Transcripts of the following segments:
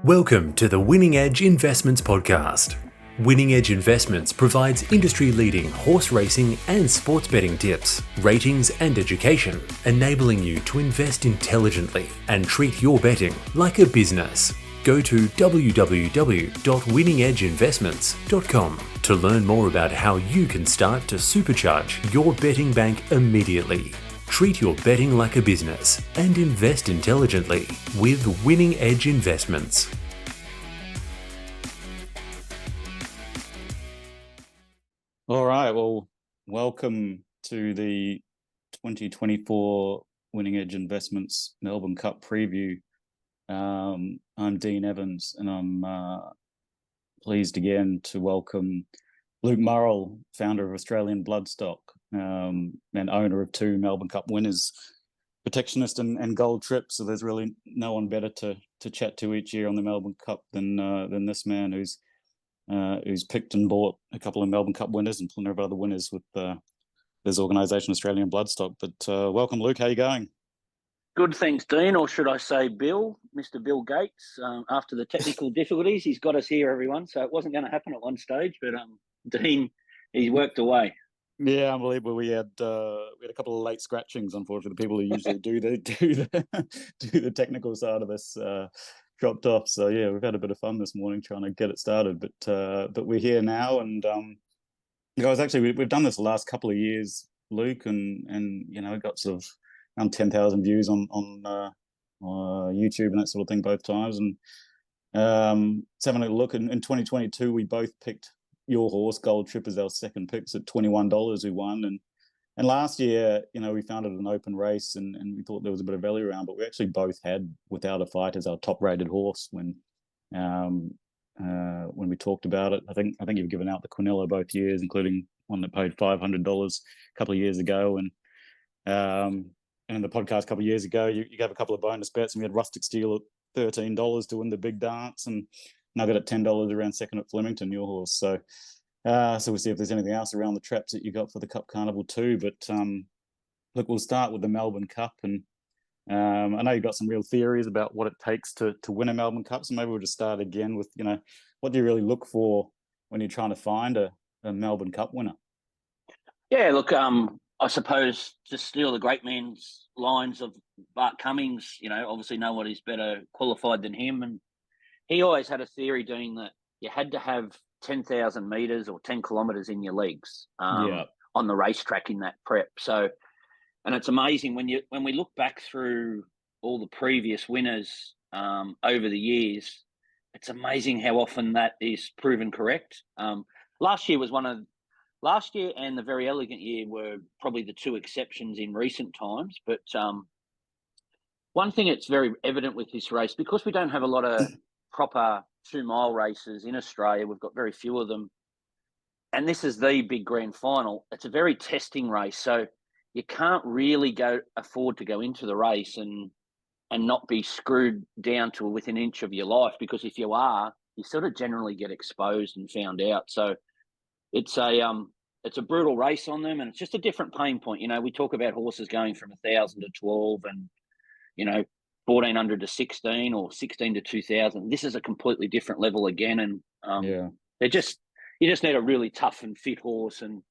Welcome to the Winning Edge Investments Podcast. Winning Edge Investments provides industry-leading horse racing and sports betting tips, ratings and education, enabling you to invest intelligently and treat your betting like a business. Go to www.winningedgeinvestments.com to learn more about how you can start to supercharge your betting bank immediately. Treat your betting like a business and invest intelligently with Winning Edge Investments. All right, well, welcome to the 2024 Winning Edge Investments Melbourne Cup Preview. I'm Dean Evans, and I'm pleased again to welcome Luke Murrell, founder of Australian Bloodstock, and owner of two Melbourne Cup winners, Protectionist and Gold Trip. So there's really no one better to chat to each year on the Melbourne Cup than this man who's picked and bought a couple of Melbourne Cup winners and plenty of other winners with his organisation, Australian Bloodstock. But welcome, Luke. How you going? Good, thanks, Dean, or should I say Bill, Mr. Bill Gates. After the technical difficulties, he's got us here, everyone. So it wasn't going to happen at one stage, but Dean, he's worked away. Yeah, unbelievable. We had a couple of late scratchings, unfortunately. The people who usually do the technical side of this dropped off. So yeah, we've had a bit of fun this morning trying to get it started. But we're here now, and guys, actually we've done this the last couple of years, Luke, and you know, got sort of around 10,000 views on YouTube and that sort of thing both times. And let's have a look. In 2022, we both picked your horse, Gold Trip, as our second picks at $21. We won, and last year, you know, we found it an open race, and we thought there was a bit of value around, but we actually both had Without a Fight as our top-rated horse when we talked about it. I think you've given out the Quinella both years, including one that paid $500 a couple of years ago, and in the podcast a couple of years ago, you gave a couple of bonus bets, and we had Rustic Steel at $13 to win the big dance, and Nugget at $10 around second at Flemington, your horse. So we'll see if there's anything else around the traps that you got for the Cup Carnival too. But look, we'll start with the Melbourne Cup, and I know you've got some real theories about what it takes to win a Melbourne Cup. So maybe we'll just start again with, you know, what do you really look for when you're trying to find a Melbourne Cup winner? Yeah, look, I suppose to steal the great man's lines of Bart Cummings, you know, obviously nobody's better qualified than him, and he always had a theory doing that you had to have 10,000 metres or 10 kilometres in your legs on the racetrack in that prep. So, and it's amazing when we look back through all the previous winners over the years, it's amazing how often that is proven correct. Last year and the Very Elegant year were probably the two exceptions in recent times. But one thing that's very evident with this race, because we don't have a lot of proper 2-mile races in Australia, we've got very few of them, and this is the big grand final. It's a very testing race, so you can't really afford to go into the race and not be screwed down to within an inch of your life, because if you are, you sort of generally get exposed and found out. So it's a brutal race on them, and it's just a different pain point. You know, we talk about horses going from 1,000 to 12 and, you know, 1,400 to 16 or 16 to 2,000. This is a completely different level again, and you just need a really tough and fit horse. And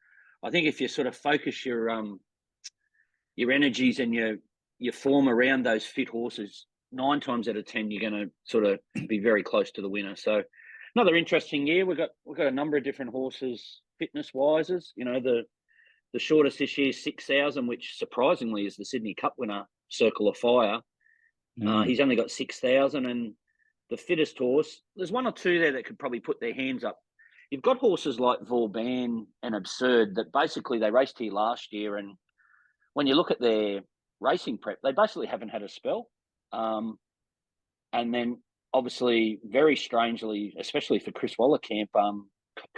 I think if you sort of focus your energies and your form around those fit horses, 9 times out of 10 you're going to sort of be very close to the winner. So another interesting year. We've got a number of different horses fitness wise. You know, the shortest this year is 6,000, which surprisingly is the Sydney Cup winner, Circle of Fire. He's only got 6,000, and the fittest horse, there's one or two there that could probably put their hands up. You've got horses like Vauban and Absurd that basically they raced here last year, and when you look at their racing prep, they basically haven't had a spell. And then obviously, very strangely, especially for Chris Wallercamp,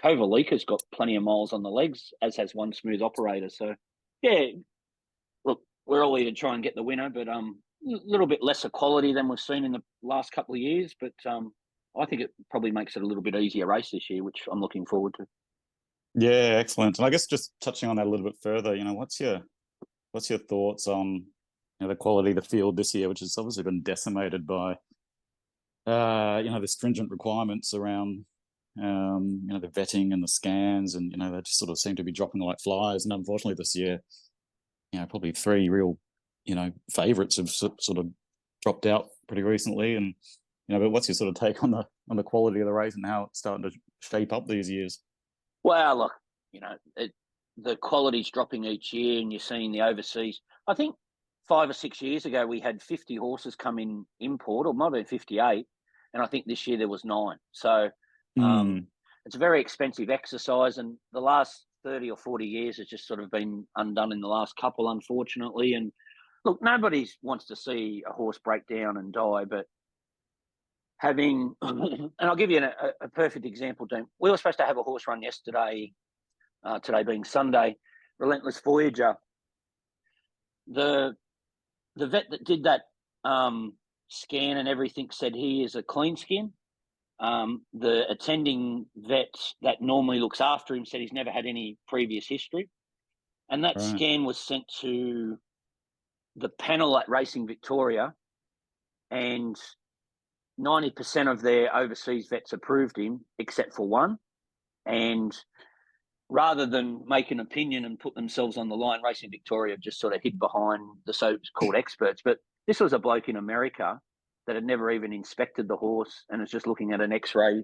Kovalika's got plenty of miles on the legs, as has One Smooth Operator. So yeah, look, we're all here to try and get the winner, but little bit lesser quality than we've seen in the last couple of years, but I think it probably makes it a little bit easier race this year, which I'm looking forward to. Yeah, excellent. And I guess just touching on that a little bit further, you know, what's your thoughts on, you know, the quality of the field this year, which has obviously been decimated by the stringent requirements around, the vetting and the scans, and, they just sort of seem to be dropping like flies. And unfortunately this year, probably 3 real, favourites have sort of dropped out pretty recently. And, but what's your sort of take on the quality of the race and how it's starting to shape up these years? Well, look, the quality's dropping each year, and you're seeing the overseas. I think 5 or 6 years ago, we had 50 horses come in import, or might have been 58. And I think this year there was 9. So it's a very expensive exercise. And the last 30 or 40 years has just sort of been undone in the last couple, unfortunately. And look, nobody wants to see a horse break down and die, but having, and I'll give you a perfect example, Dean. We were supposed to have a horse run yesterday, today being Sunday, Relentless Voyager. The vet that did that scan and everything said he is a clean skin. The attending vet that normally looks after him said he's never had any previous history. And that scan was sent to the panel at Racing Victoria, and 90% of their overseas vets approved him, except for one. And rather than make an opinion and put themselves on the line, Racing Victoria just sort of hid behind the so-called experts. But this was a bloke in America that had never even inspected the horse and was just looking at an X-ray,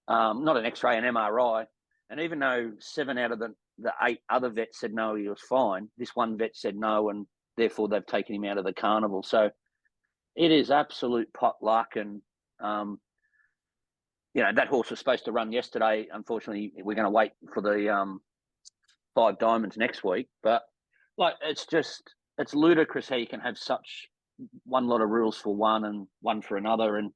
not an X-ray, an MRI. And even though 7 out of the 8 other vets said no, he was fine, this one vet said no, and therefore they've taken him out of the carnival. So it is absolute pot luck. And, that horse was supposed to run yesterday. Unfortunately, we're going to wait for the 5 Diamonds next week. But, it's ludicrous how you can have such one lot of rules for one and one for another. And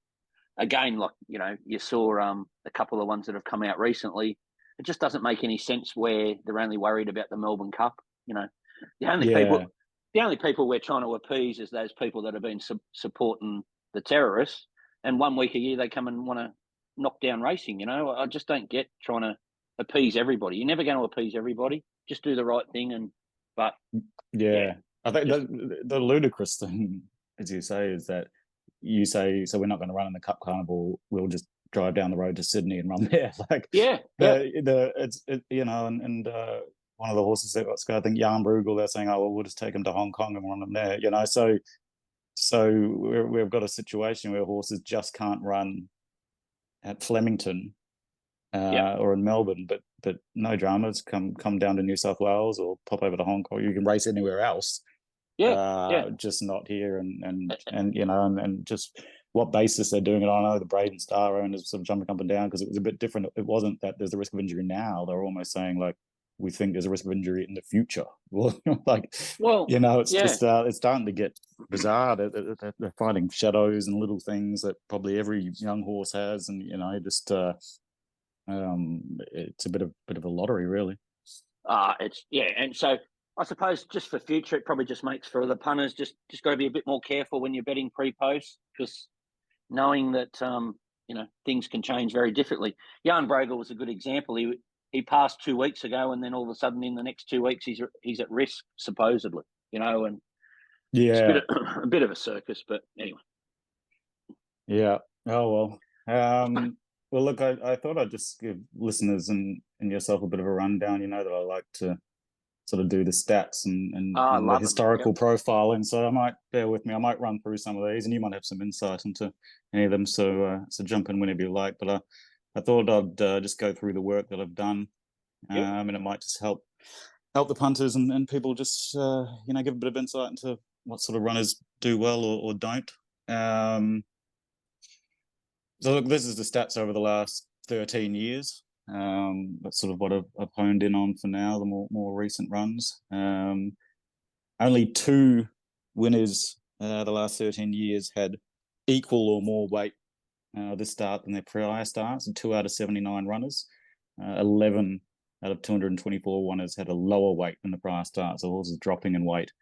again, you saw a couple of ones that have come out recently. It just doesn't make any sense where they're only worried about the Melbourne Cup. The only people we're trying to appease is those people that have been supporting the terrorists. And 1 week a year they come and want to knock down racing. I just don't get trying to appease everybody. You're never going to appease everybody. Just do the right thing. I think the ludicrous thing, as you say, is that you say, so we're not going to run in the Cup Carnival. We'll just drive down the road to Sydney and run there. One of the horses that got scared, I think Jan Bruegel, they're saying, oh, well, we'll just take them to Hong Kong and run them there. So we've got a situation where horses just can't run at Flemington or in Melbourne, but no dramas. Come down to New South Wales or pop over to Hong Kong. You can race anywhere else. Just not here. And just what basis they're doing it on. I know the Braden Star owners sort of jumping up and down because it was a bit different. It wasn't that there's a risk of injury now. They're almost saying we think there's a risk of injury in the future. It's just it's starting to get bizarre. They're finding shadows and little things that probably every young horse has, and it's a bit of a lottery, really. And so I suppose just for future, it probably just makes for the punters just got to be a bit more careful when you're betting pre-post, because knowing that things can change very differently. Jan Bruegel was a good example. He passed 2 weeks ago, and then all of a sudden, in the next 2 weeks, he's at risk supposedly. And it's a bit of a circus, but anyway. Yeah. Oh well. Well, look, I thought I'd just give listeners and yourself a bit of a rundown. That I like to sort of do the stats and the historical profiling. So I might, bear with me, I might run through some of these, and you might have some insight into any of them. So jump in whenever you like. But I thought I'd just go through the work that I've done, and it might just help the punters and people just give a bit of insight into what sort of runners do well or don't. So look, this is the stats over the last 13 years. That's sort of what I've honed in on for now, the more recent runs. Only 2 winners the last 13 years had equal or more weight this start than their prior starts, and 2 out of 79 runners. 11 out of 224 runners had a lower weight than the prior start, so horses dropping in weight.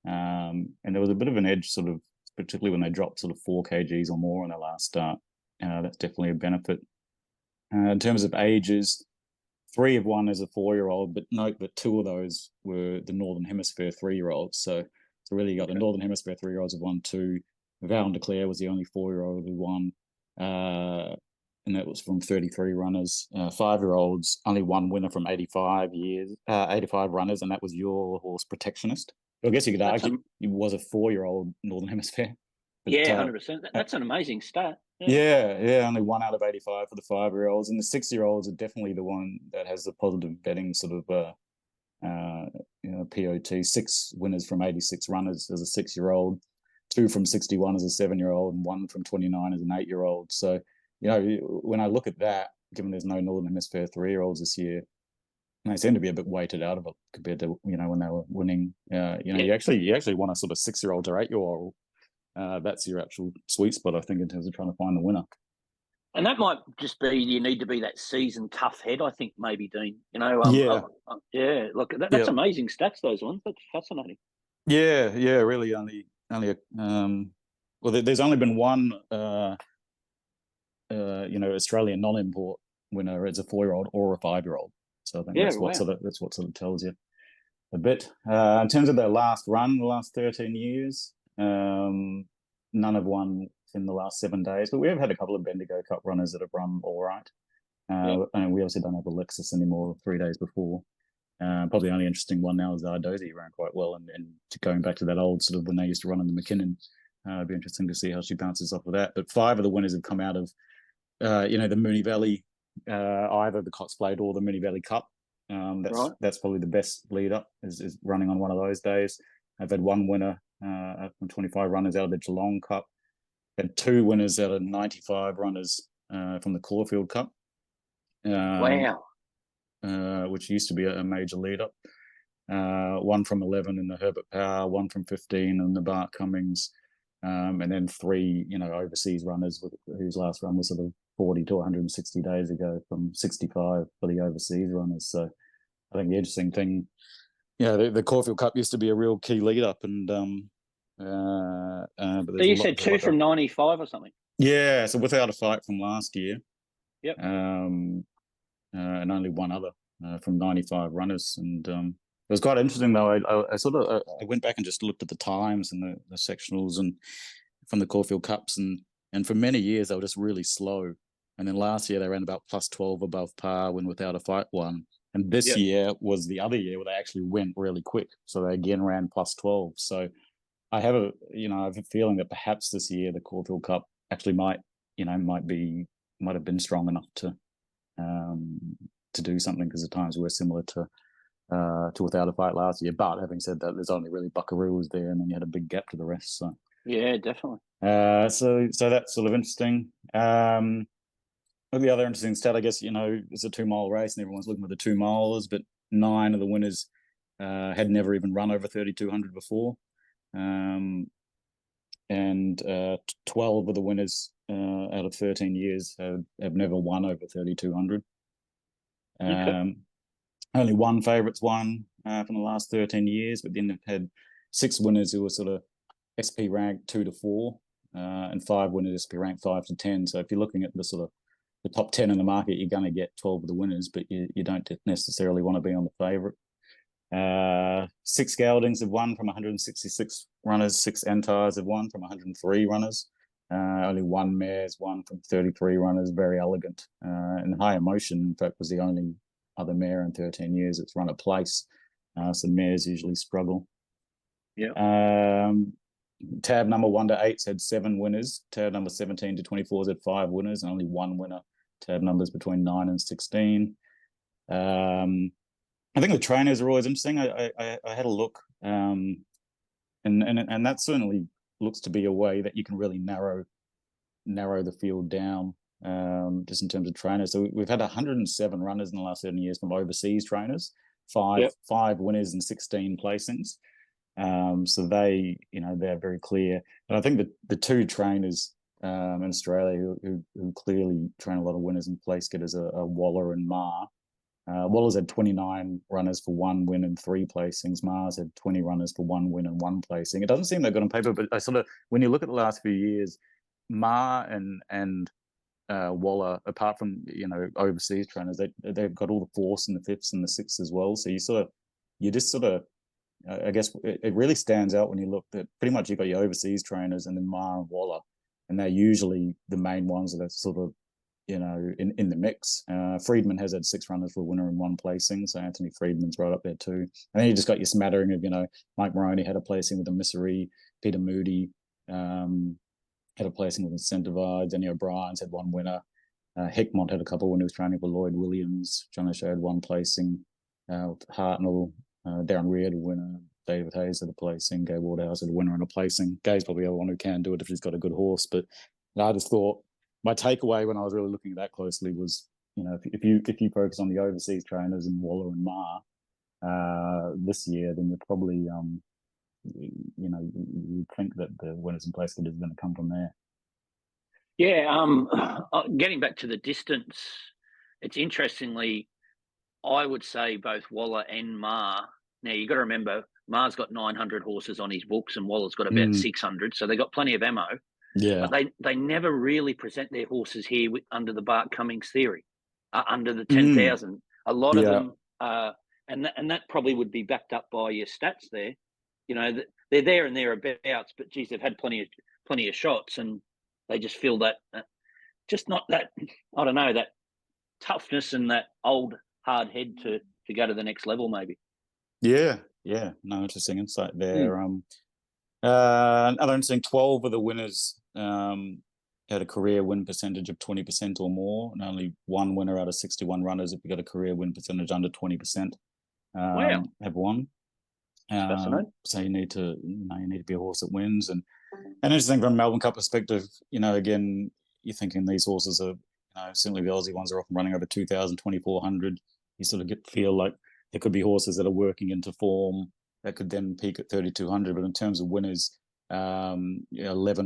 And there was a bit of an edge, sort of, particularly when they dropped sort of 4 kgs or more in their last start. That's definitely a benefit. In terms of ages, 3 have won as a 4-year-old, but note that 2 of those were the Northern Hemisphere 3-year-olds. So really you got the Northern Hemisphere 3-year-olds have won 2. Val and Declare was the only 4-year-old who won. and that was from 33 runners, 5-year-olds, only one winner from 85 runners, and that was your horse, Protectionist. I guess you could argue he was a 4-year-old Northern Hemisphere. But, 100%. That's an amazing stat. Yeah, only 1 out of 85 for the 5-year-olds, and the 6-year-olds are definitely the one that has the positive betting sort of POT. 6 winners from 86 runners as a 6-year-old, 2 from 61 as a 7-year-old, and 1 from 29 as an 8-year-old. So, when I look at that, given there's no Northern Hemisphere 3-year-olds this year, and they seem to be a bit weighted out of it compared to when they were winning. You actually want a sort of 6-year-old or 8-year-old. That's your actual sweet spot, I think, in terms of trying to find the winner. And that might just be you need to be that seasoned tough head, I think, maybe, Dean. Look, that's amazing stats, those ones. That's fascinating. Yeah, really only there's only been one Australian non-import winner as a 4-year-old or a 5-year-old. So I think that's what sort of tells you a bit. In terms of their last run, the last 13 years, none have won in the last 7 days, but we have had a couple of Bendigo Cup runners that have run all right. And we obviously don't have Alexis anymore 3 days before. Probably the only interesting one now is Ardozi, ran quite well. And going back to that old sort of when they used to run in the McKinnon, it'd be interesting to see how she bounces off of that. But 5 of the winners have come out of, the Moonee Valley, either the Cox Plate or the Moonee Valley Cup. That's probably the best lead up is running on one of those days. I've had 1 winner from 25 runners out of the Geelong Cup. Had 2 winners out of 95 runners from the Caulfield Cup. Wow. Which used to be a major lead up. 1 from 11 in the Herbert Power, 1 from 15 in the Bart Cummings, and then 3, overseas runners whose last run was sort of 40 to 160 days ago from 65 for the overseas runners. So I think the interesting thing, the Caulfield Cup used to be a real key lead up, and but so you said 2 from 95 or something? Yeah, so without a fight from last year. Yep. And only 1 other from 95 runners, and it was quite interesting though. I went back and just looked at the times and the sectionals and from the Caulfield Cups, and for many years they were just really slow. And then last year they ran about +12 above par when without a fight won. And this year was the other year where they actually went really quick. So they again ran +12. So I have a feeling that perhaps this year the Caulfield Cup actually might have been strong enough to do something, because the times were similar to without a fight last year. But having said that, there's only really Buckaroo was there, and then you had a big gap to the rest. So yeah, definitely. So that's sort of interesting. The other interesting stat, I guess, it's a 2-mile race, and everyone's looking for the 2-milers, but 9 of the winners had never even run over 3,200 before, and 12 of the winners out of 13 years have never won over 3,200. Only 1 favourites won from the last 13 years, but then they've had 6 winners who were sort of SP ranked 2 to 4, and 5 winners SP ranked 5 to 10. So if you're looking at the sort of the top 10 in the market, you're going to get 12 of the winners, but you don't necessarily want to be on the favourite. 6 Geldings have won from 166 runners. 6 Entires have won from 103 runners. Only 1 Mare's won from 33 runners. Very elegant. And High Emotion, in fact, was the only other mare in 13 years that's run a place. So mares usually struggle. Yeah. Tab number 1 to 8's had 7 winners. Tab number 17 to 24's had 5 winners, and only 1 winner. Tab numbers between 9 and 16. I think the trainers are always interesting. I had a look, and that certainly looks to be a way that you can really narrow the field down, just in terms of trainers. So we've had 107 runners in the last 7 years from overseas trainers, 5 winners and 16 placings. So they're very clear. And I think that the 2 trainers in Australia who clearly train a lot of winners and place getters are Waller and Ma. Waller's had 29 runners for 1 win and 3 placings. Ma's had 20 runners for 1 win and 1 placing. It doesn't seem that good on paper, but I sort of, when you look at the last few years, Ma and Waller, apart from overseas trainers, they've got all the 4s and the 5s and the 6s as well. So I guess it really stands out when you look that pretty much you've got your overseas trainers and then Ma and Waller, and they're usually the main ones that are sort of, in the mix. Friedman has had 6 runners for a winner in 1 placing, so Anthony Friedman's right up there too. And then you just got your smattering of, Mike Moroney had a placing with a Missouri, Peter Moody had a placing with Incentivized, Danny O'Brien's had 1 winner. Hickmont had a couple when he was training with Lloyd Williams. John O'Shea had 1 placing. Hartnell, Darren Reed had a winner. David Hayes had a placing. Gay Wardhouse had a winner and a placing. Gay's probably the one who can do it if he's got a good horse. But I just thought my takeaway when I was really looking at that closely was, if you focus on the overseas trainers and Waller and Ma this year, then you're probably you think that the winners in place is going to come from there. Yeah, getting back to the distance, it's interestingly, I would say both Waller and Ma. Now you got to remember, Ma's got 900 horses on his books, and Waller's got about 600, so they got plenty of ammo. Yeah, but they never really present their horses here under the Bart Cummings theory, under the 10,000. A lot of them, and that probably would be backed up by your stats there. They're there and thereabouts, but geez, they've had plenty of shots, and they just feel that, just not that, I don't know, that toughness and that old hard head to go to the next level, maybe. Yeah. No, interesting insight there. Another interesting, 12 of the winners had a career win percentage of 20% or more, and only 1 winner out of 61 runners, if you got a career win percentage under 20%, Wow. have won. Fascinating. So you need to be a horse that wins. And interesting from a Melbourne Cup perspective, again, you're thinking these horses are, certainly the Aussie ones are often running over 2,000, 2,400. You sort of feel like there could be horses that are working into form that could then peak at 3,200. But in terms of winners, 11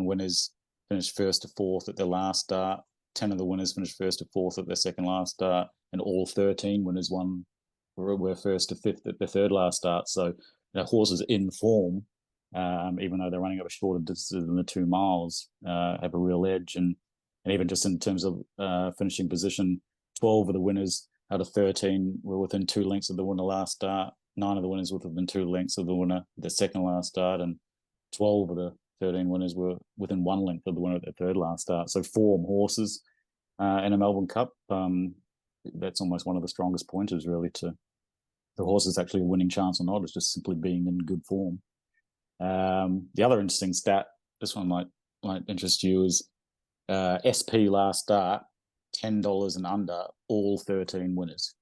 winners finished 1st to 4th at their last start. 10 of the winners finished 1st to 4th at their second last start, and all 13 winners were 1st to 5th at their third last start. So horses in form, even though they're running over shorter distances than the 2 miles, have a real edge. And even just in terms of finishing position, 12 of the winners out of 13 were within 2 lengths of the winner last start. 9 of the winners were within 2 lengths of the winner at their second last start, and 12 of the 13 winners were within 1 length of the winner at their third last start. So form horses in a Melbourne Cup, that's almost one of the strongest pointers really to the horse is actually a winning chance or not. It's just simply being in good form. The other interesting stat, this one might interest you, is SP last start, $10 and under, all 13 winners.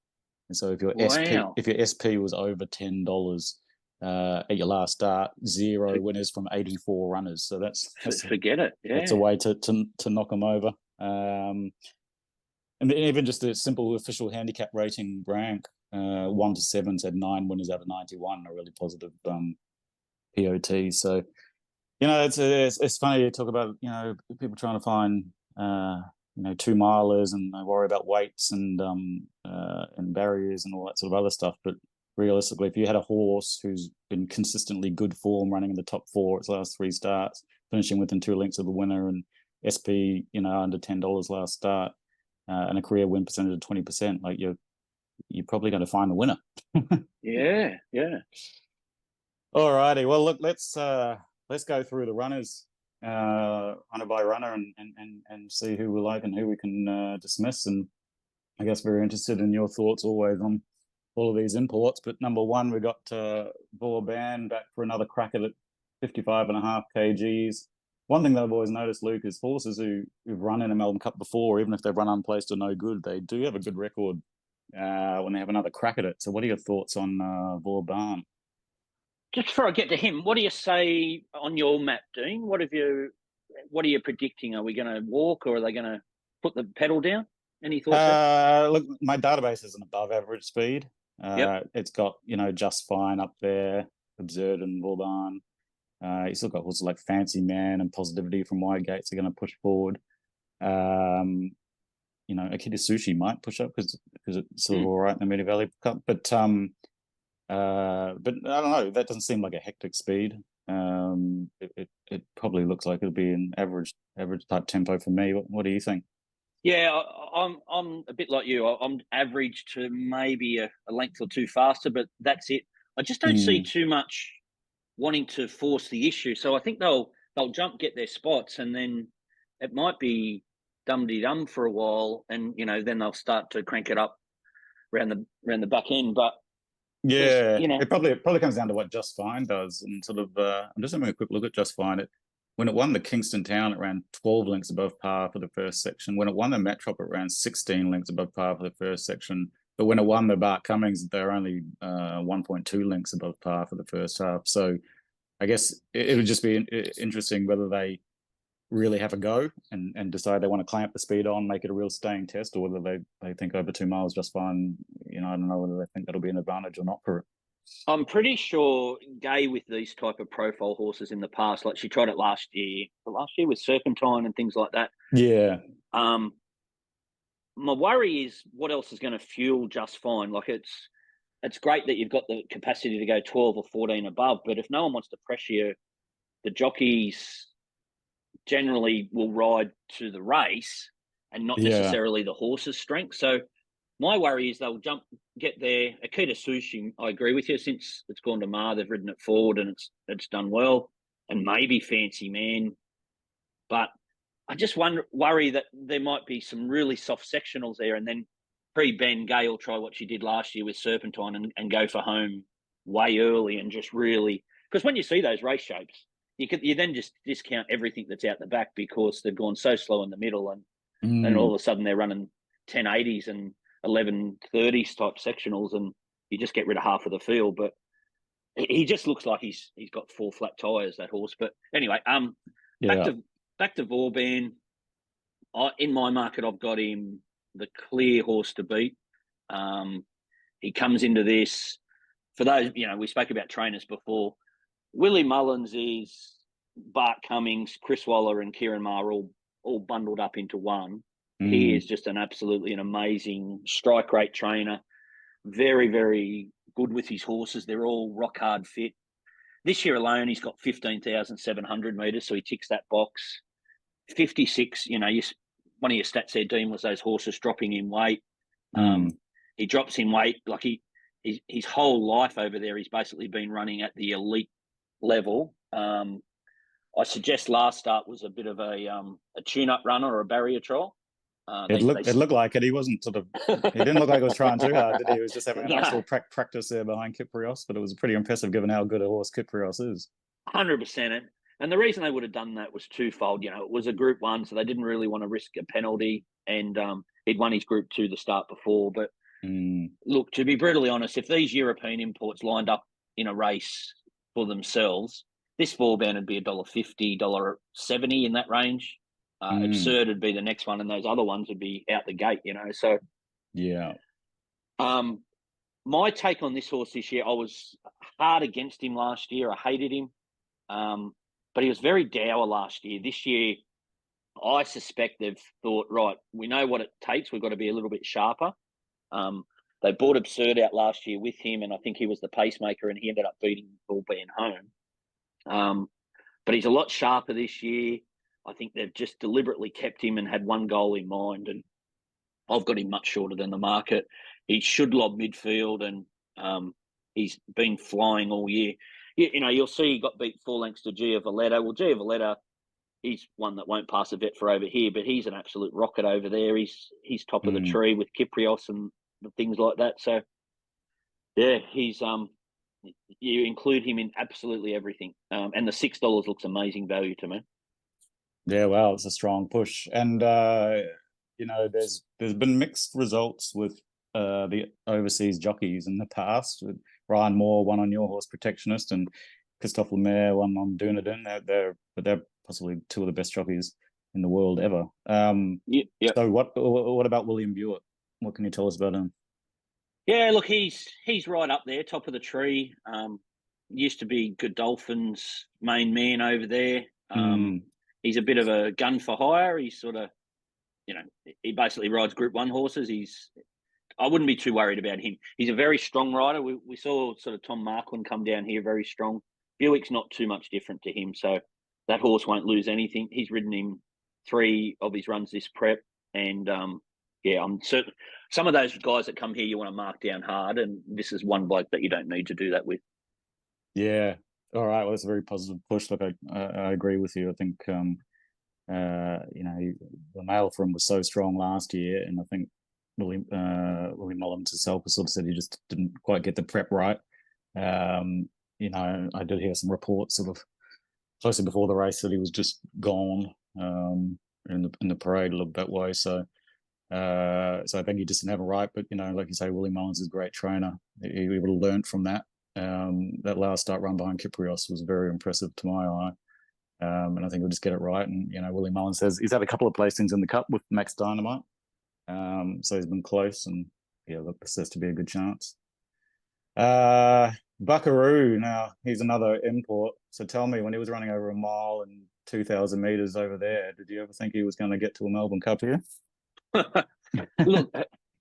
And so if your SP was over $10 at your last start, 0 winners from 84 runners. So that's forget it. Yeah, that's a way to knock them over. And even just a simple official handicap rating rank, 1 to 7's had 9 winners out of 91, a really positive POT. So it's funny to talk about people trying to find 2-milers, and they worry about weights and barriers and all that sort of other stuff. But realistically, if you had a horse who's been consistently good form, running in the top 4 its last 3 starts, finishing within 2 lengths of the winner, and SP under $10 last start, and a career win percentage of 20%, like you're probably going to find the winner. Yeah. All righty. Well, look, let's go through the runners runner by runner and see who we like and who we can dismiss. And I guess very interested in your thoughts always on all of these imports. But number 1, we got Vauban back for another crack at it, 55.5 kgs. One thing that I've always noticed, Luke, is horses who've run in a Melbourne Cup before, even if they've run unplaced or no good, they do have a good record when they have another crack at it. So what are your thoughts on Vauban? Just before I get to him, what do you say on your map, Dean? What are you predicting? Are we going to walk, or are they going to put the pedal down? Any thoughts? Look, my database is an above average speed. It's got Just Fine up there, Absurd and Vauban. You still got horses like Fancy Man and Positivity from Wide Gates are going to push forward. Akita Sushi might push up because it's sort of all right in the Moonee Valley Cup, but I don't know. That doesn't seem like a hectic speed. It probably looks like it'll be an average type tempo for me. What do you think? Yeah, I'm a bit like you. I'm average to maybe a length or 2 faster, but that's it. I just don't see too much wanting to force the issue. So I think they'll jump, get their spots, and then it might be dum-de-dum for a while, and then they'll start to crank it up around the back end. But yeah, it probably comes down to what Just Fine does, and sort of. I'm just having a quick look at Just Fine. When it won the Kingston Town, it ran 12 lengths above par for the first section. When it won the Metrop, it ran 16 lengths above par for the first section. But when it won the Bart Cummings, they're only 1.2 lengths above par for the first half. So I guess it would just be interesting whether they really have a go and decide they want to clamp the speed on, make it a real staying test, or whether they think over 2 miles Just Fine. I don't know whether they think that'll be an advantage or not for it. I'm pretty sure Gay, with these type of profile horses in the past, like she tried it last year with Serpentine and things like that. Yeah. My worry is what else is going to fuel Just Fine. Like it's great that you've got the capacity to go 12 or 14 above, but if no one wants to pressure you, the jockeys generally will ride to the race and not necessarily the horse's strength. So my worry is they'll get there. Akita Sushi, I agree with you. Since it's gone to Mar, they've ridden it forward and it's done well. And maybe Fancy Man, but I just worry that there might be some really soft sectionals there, and then pre-Ben Gay will try what she did last year with Serpentine and go for home way early and just really, because when you see those race shapes, you then just discount everything that's out the back because they've gone so slow in the middle, and all of a sudden they're running 1080s and 1130s type sectionals, and you just get rid of half of the field. But he just looks like he's got 4 flat tires, that horse. But anyway, back to Vauban. In my market, I've got him the clear horse to beat. He comes into this, for those, we spoke about trainers before. Willie Mullins is Bart Cummings, Chris Waller and Kieran Maher all bundled up into one. He is just an amazing strike rate trainer. Very, very good with his horses. They're all rock hard fit. This year alone, he's got 15,700 metres, so he ticks that box. 56, one of your stats there, Dean, was those horses dropping in weight. He drops in weight, like his whole life over there, he's basically been running at the elite level. I suggest last start was a bit of a tune-up runner or a barrier trial. It looked like it. He wasn't he didn't look like he was trying too hard, did he? He was just having a nice little practice there behind Kyprios, but it was pretty impressive given how good a horse Kyprios is. 100%. And the reason they would have done that was twofold. It was a Group 1, so they didn't really want to risk a penalty, and he'd won his Group 2 the start before. But look, to be brutally honest, if these European imports lined up in a race for themselves, this Vauban would be $1.50, $1.70 in that range. Absurd would be the next one, and those other ones would be out the gate, So, yeah. My take on this horse this year, I was hard against him last year. I hated him. But he was very dour last year. This year, I suspect they've thought, right, we know what it takes. We've got to be a little bit sharper. They brought Absurd out last year with him, and I think he was the pacemaker, and he ended up beating Vauban home. But he's a lot sharper this year. I think they've just deliberately kept him and had one goal in mind, and I've got him much shorter than the market. He should lob midfield, and he's been flying all year. You'll see he got beat 4 lengths to Gia Valletta. Well, Gia Valletta, he's one that won't pass a vet for over here, but he's an absolute rocket over there. He's top of the tree with Kyprios and things like that. So, yeah, he's you include him in absolutely everything. And the $6 looks amazing value to me. Yeah, well, it's a strong push. And, there's been mixed results with the overseas jockeys in the past. With Ryan Moore won on your horse, Protectionist, and Christophe Lemaire won on Dunedin. They're possibly 2 of the best jockeys in the world ever. So what about William Buick? What can you tell us about him? Yeah, look, he's right up there, top of the tree. Used to be Godolphin's main man over there. He's a bit of a gun for hire. He's sort of, he basically rides Group 1 horses. I wouldn't be too worried about him. He's a very strong rider. We saw sort of Tom Marquand come down here very strong. Buick's not too much different to him, so that horse won't lose anything. He's ridden him 3 of his runs this prep, and I'm certain some of those guys that come here you want to mark down hard, and this is one bloke that you don't need to do that with. Yeah. All right. Well, that's a very positive push. Look, I agree with you. I think the mail for him was so strong last year, and I think Willie Mullins himself sort of said he just didn't quite get the prep right. I did hear some reports sort of closely before the race that he was just gone in the parade. Looked that way, so I think he just didn't have it right. But like you say, Willie Mullins is a great trainer. He would have learned from that. That last start run behind Kyprios was very impressive to my eye. And I think he'll just get it right. And, Willie Mullins says he's had a couple of placings in the Cup with Max Dynamite. So he's been close, and look, this has to be a good chance. Buckaroo, now he's another import. So tell me, when he was running over a mile and 2,000 metres over there, did you ever think he was going to get to a Melbourne Cup here? Look,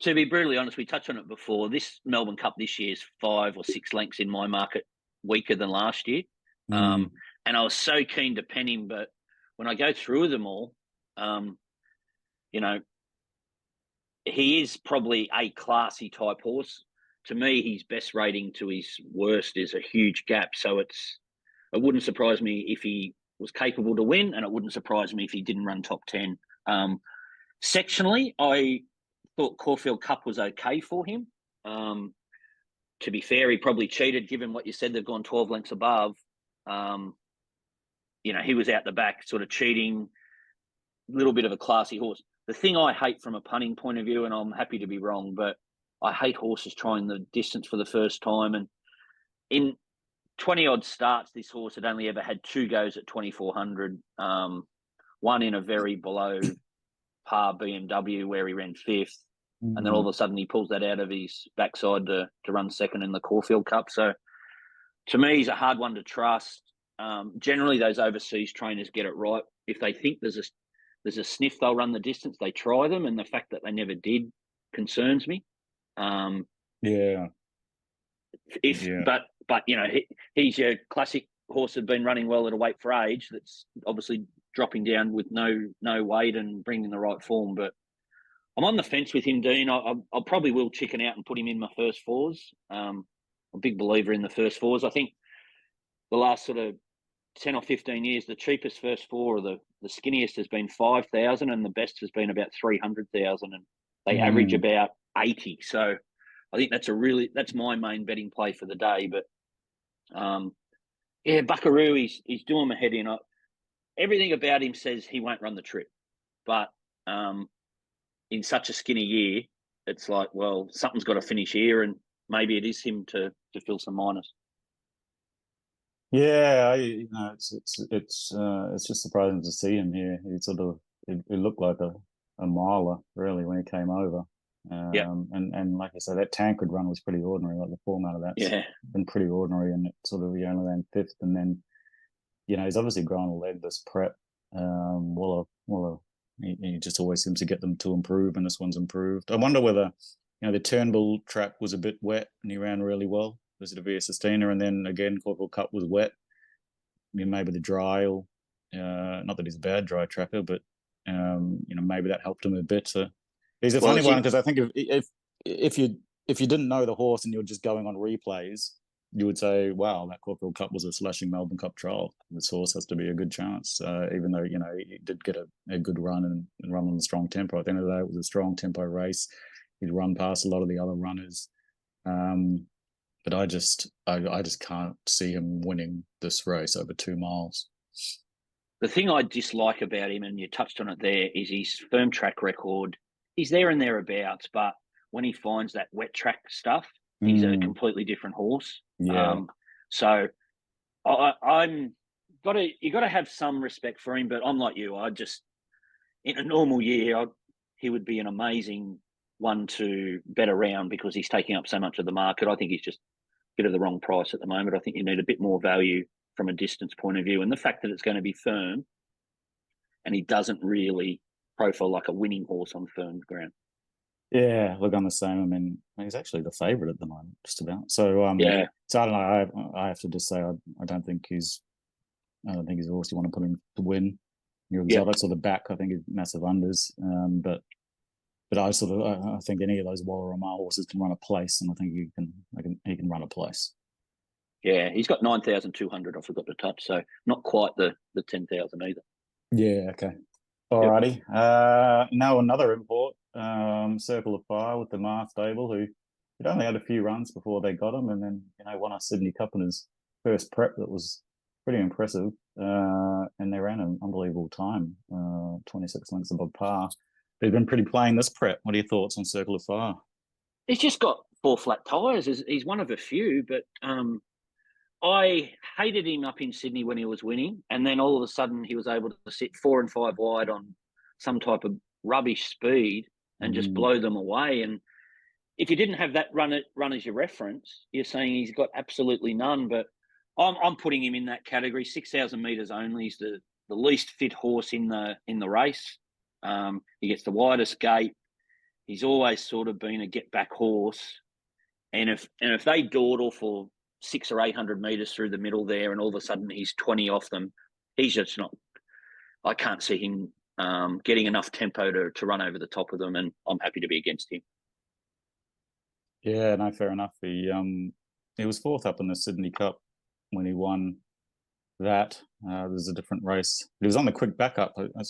to be brutally honest, we touched on it before. This Melbourne Cup this year is 5 or 6 lengths in my market weaker than last year. And I was so keen to pen him, but when I go through them all, he is probably a classy type horse. To me, his best rating to his worst is a huge gap. So it wouldn't surprise me if he was capable to win, and it wouldn't surprise me if he didn't run top 10. Sectionally, I thought Caulfield Cup was okay for him. To be fair, he probably cheated, given what you said, they've gone 12 lengths above. He was out the back sort of cheating, a little bit of a classy horse. The thing I hate from a punting point of view, and I'm happy to be wrong, but I hate horses trying the distance for the first time. And in 20-odd starts, this horse had only ever had 2 goes at 2,400, one in a very below par BMW where he ran 5th. And then all of a sudden he pulls that out of his backside to run second in the Caulfield Cup. So to me, he's a hard one to trust. Generally, those overseas trainers get it right. If they think there's a sniff, they'll run the distance. They try them, and the fact that they never did concerns me. But he's your classic horse that had been running well at a weight for age. That's obviously dropping down with no weight and bringing the right form. But I'm on the fence with him, Dean. I probably will chicken out and put him in my first 4s. I'm a big believer in the first 4s. I think the last sort of 10 or 15 years, the cheapest first 4 or the skinniest has been 5,000, and the best has been about 300,000, and they average about 80. So I think that's my main betting play for the day. But Buckaroo, he's doing my head in. Everything about him says he won't run the trip, but in such a skinny year, it's like, well, something's got to finish here, and maybe it is him to fill some minus. Yeah, it's just surprising to see him here. He sort of it looked like a miler really when he came over. And like I said, that Tancred run was pretty ordinary. Like the format of that's been pretty ordinary, and it sort of he only ran 5th, and then he's obviously grown a leg this prep. He just always seems to get them to improve, and this one's improved. I wonder whether the Turnbull track was a bit wet and he ran really well. Was it a Via Sistina, and then again Caulfield Cup was wet. Maybe the dry, or not that he's a bad dry tracker, but maybe that helped him a bit. So he's a funny one, because I think if you didn't know the horse and you're just going on replays, you would say, wow, that Caulfield Cup was a slashing Melbourne Cup trial. This horse has to be a good chance, even though he did get a good run and run on a strong tempo. At the end of the day, it was a strong tempo race. He'd run past a lot of the other runners. But I just can't see him winning this race over 2 miles. The thing I dislike about him, and you touched on it there, is his firm track record. He's there and thereabouts, but when he finds that wet track stuff, he's a completely different horse. Yeah. So you got to have some respect for him. But I'm like you. In a normal year, he would be an amazing one to bet around, because he's taking up so much of the market. I think he's just a bit of the wrong price at the moment. I think you need a bit more value from a distance point of view, and the fact that it's going to be firm, and he doesn't really profile like a winning horse on firm ground. Yeah, look, I'm the same. I mean, he's actually the favourite at the moment, just about. So So I don't know. I have to just say I don't think he's a horse you want to put him to win. Your exotics or the back, I think, is massive unders. But I think any of those Waller or Mile horses can run a place, and I think he can run a place. Yeah, he's got 9,200. I forgot to touch, so not quite the 10,000 either. Yeah, okay. Alrighty. Now another import, Circle of Fire with the Mar stable, who he'd only had a few runs before they got him, and then won a Sydney Cup in his first prep. That was pretty impressive, and they ran an unbelievable time, 26 lengths above par. They've been pretty plain this prep. What are your thoughts on Circle of Fire? He's just got 4 flat tyres. He's one of a few, but I hated him up in Sydney when he was winning, and then all of a sudden he was able to sit 4 and 5 wide on some type of rubbish speed and just blow them away. And if you didn't have that run as your reference, you're saying he's got absolutely none. But I'm putting him in that category. 6,000 metres only. He's the least fit horse in the race. He gets the widest gate. He's always sort of been a get back horse, and if they dawdle for 600 or 800 metres through the middle there, and all of a sudden he's 20 off them, he's just not. I can't see him getting enough tempo to run over the top of them, and I'm happy to be against him. Yeah, no, fair enough. He was 4th up in the Sydney Cup when he won that. There's a different race. He was on the quick backup. I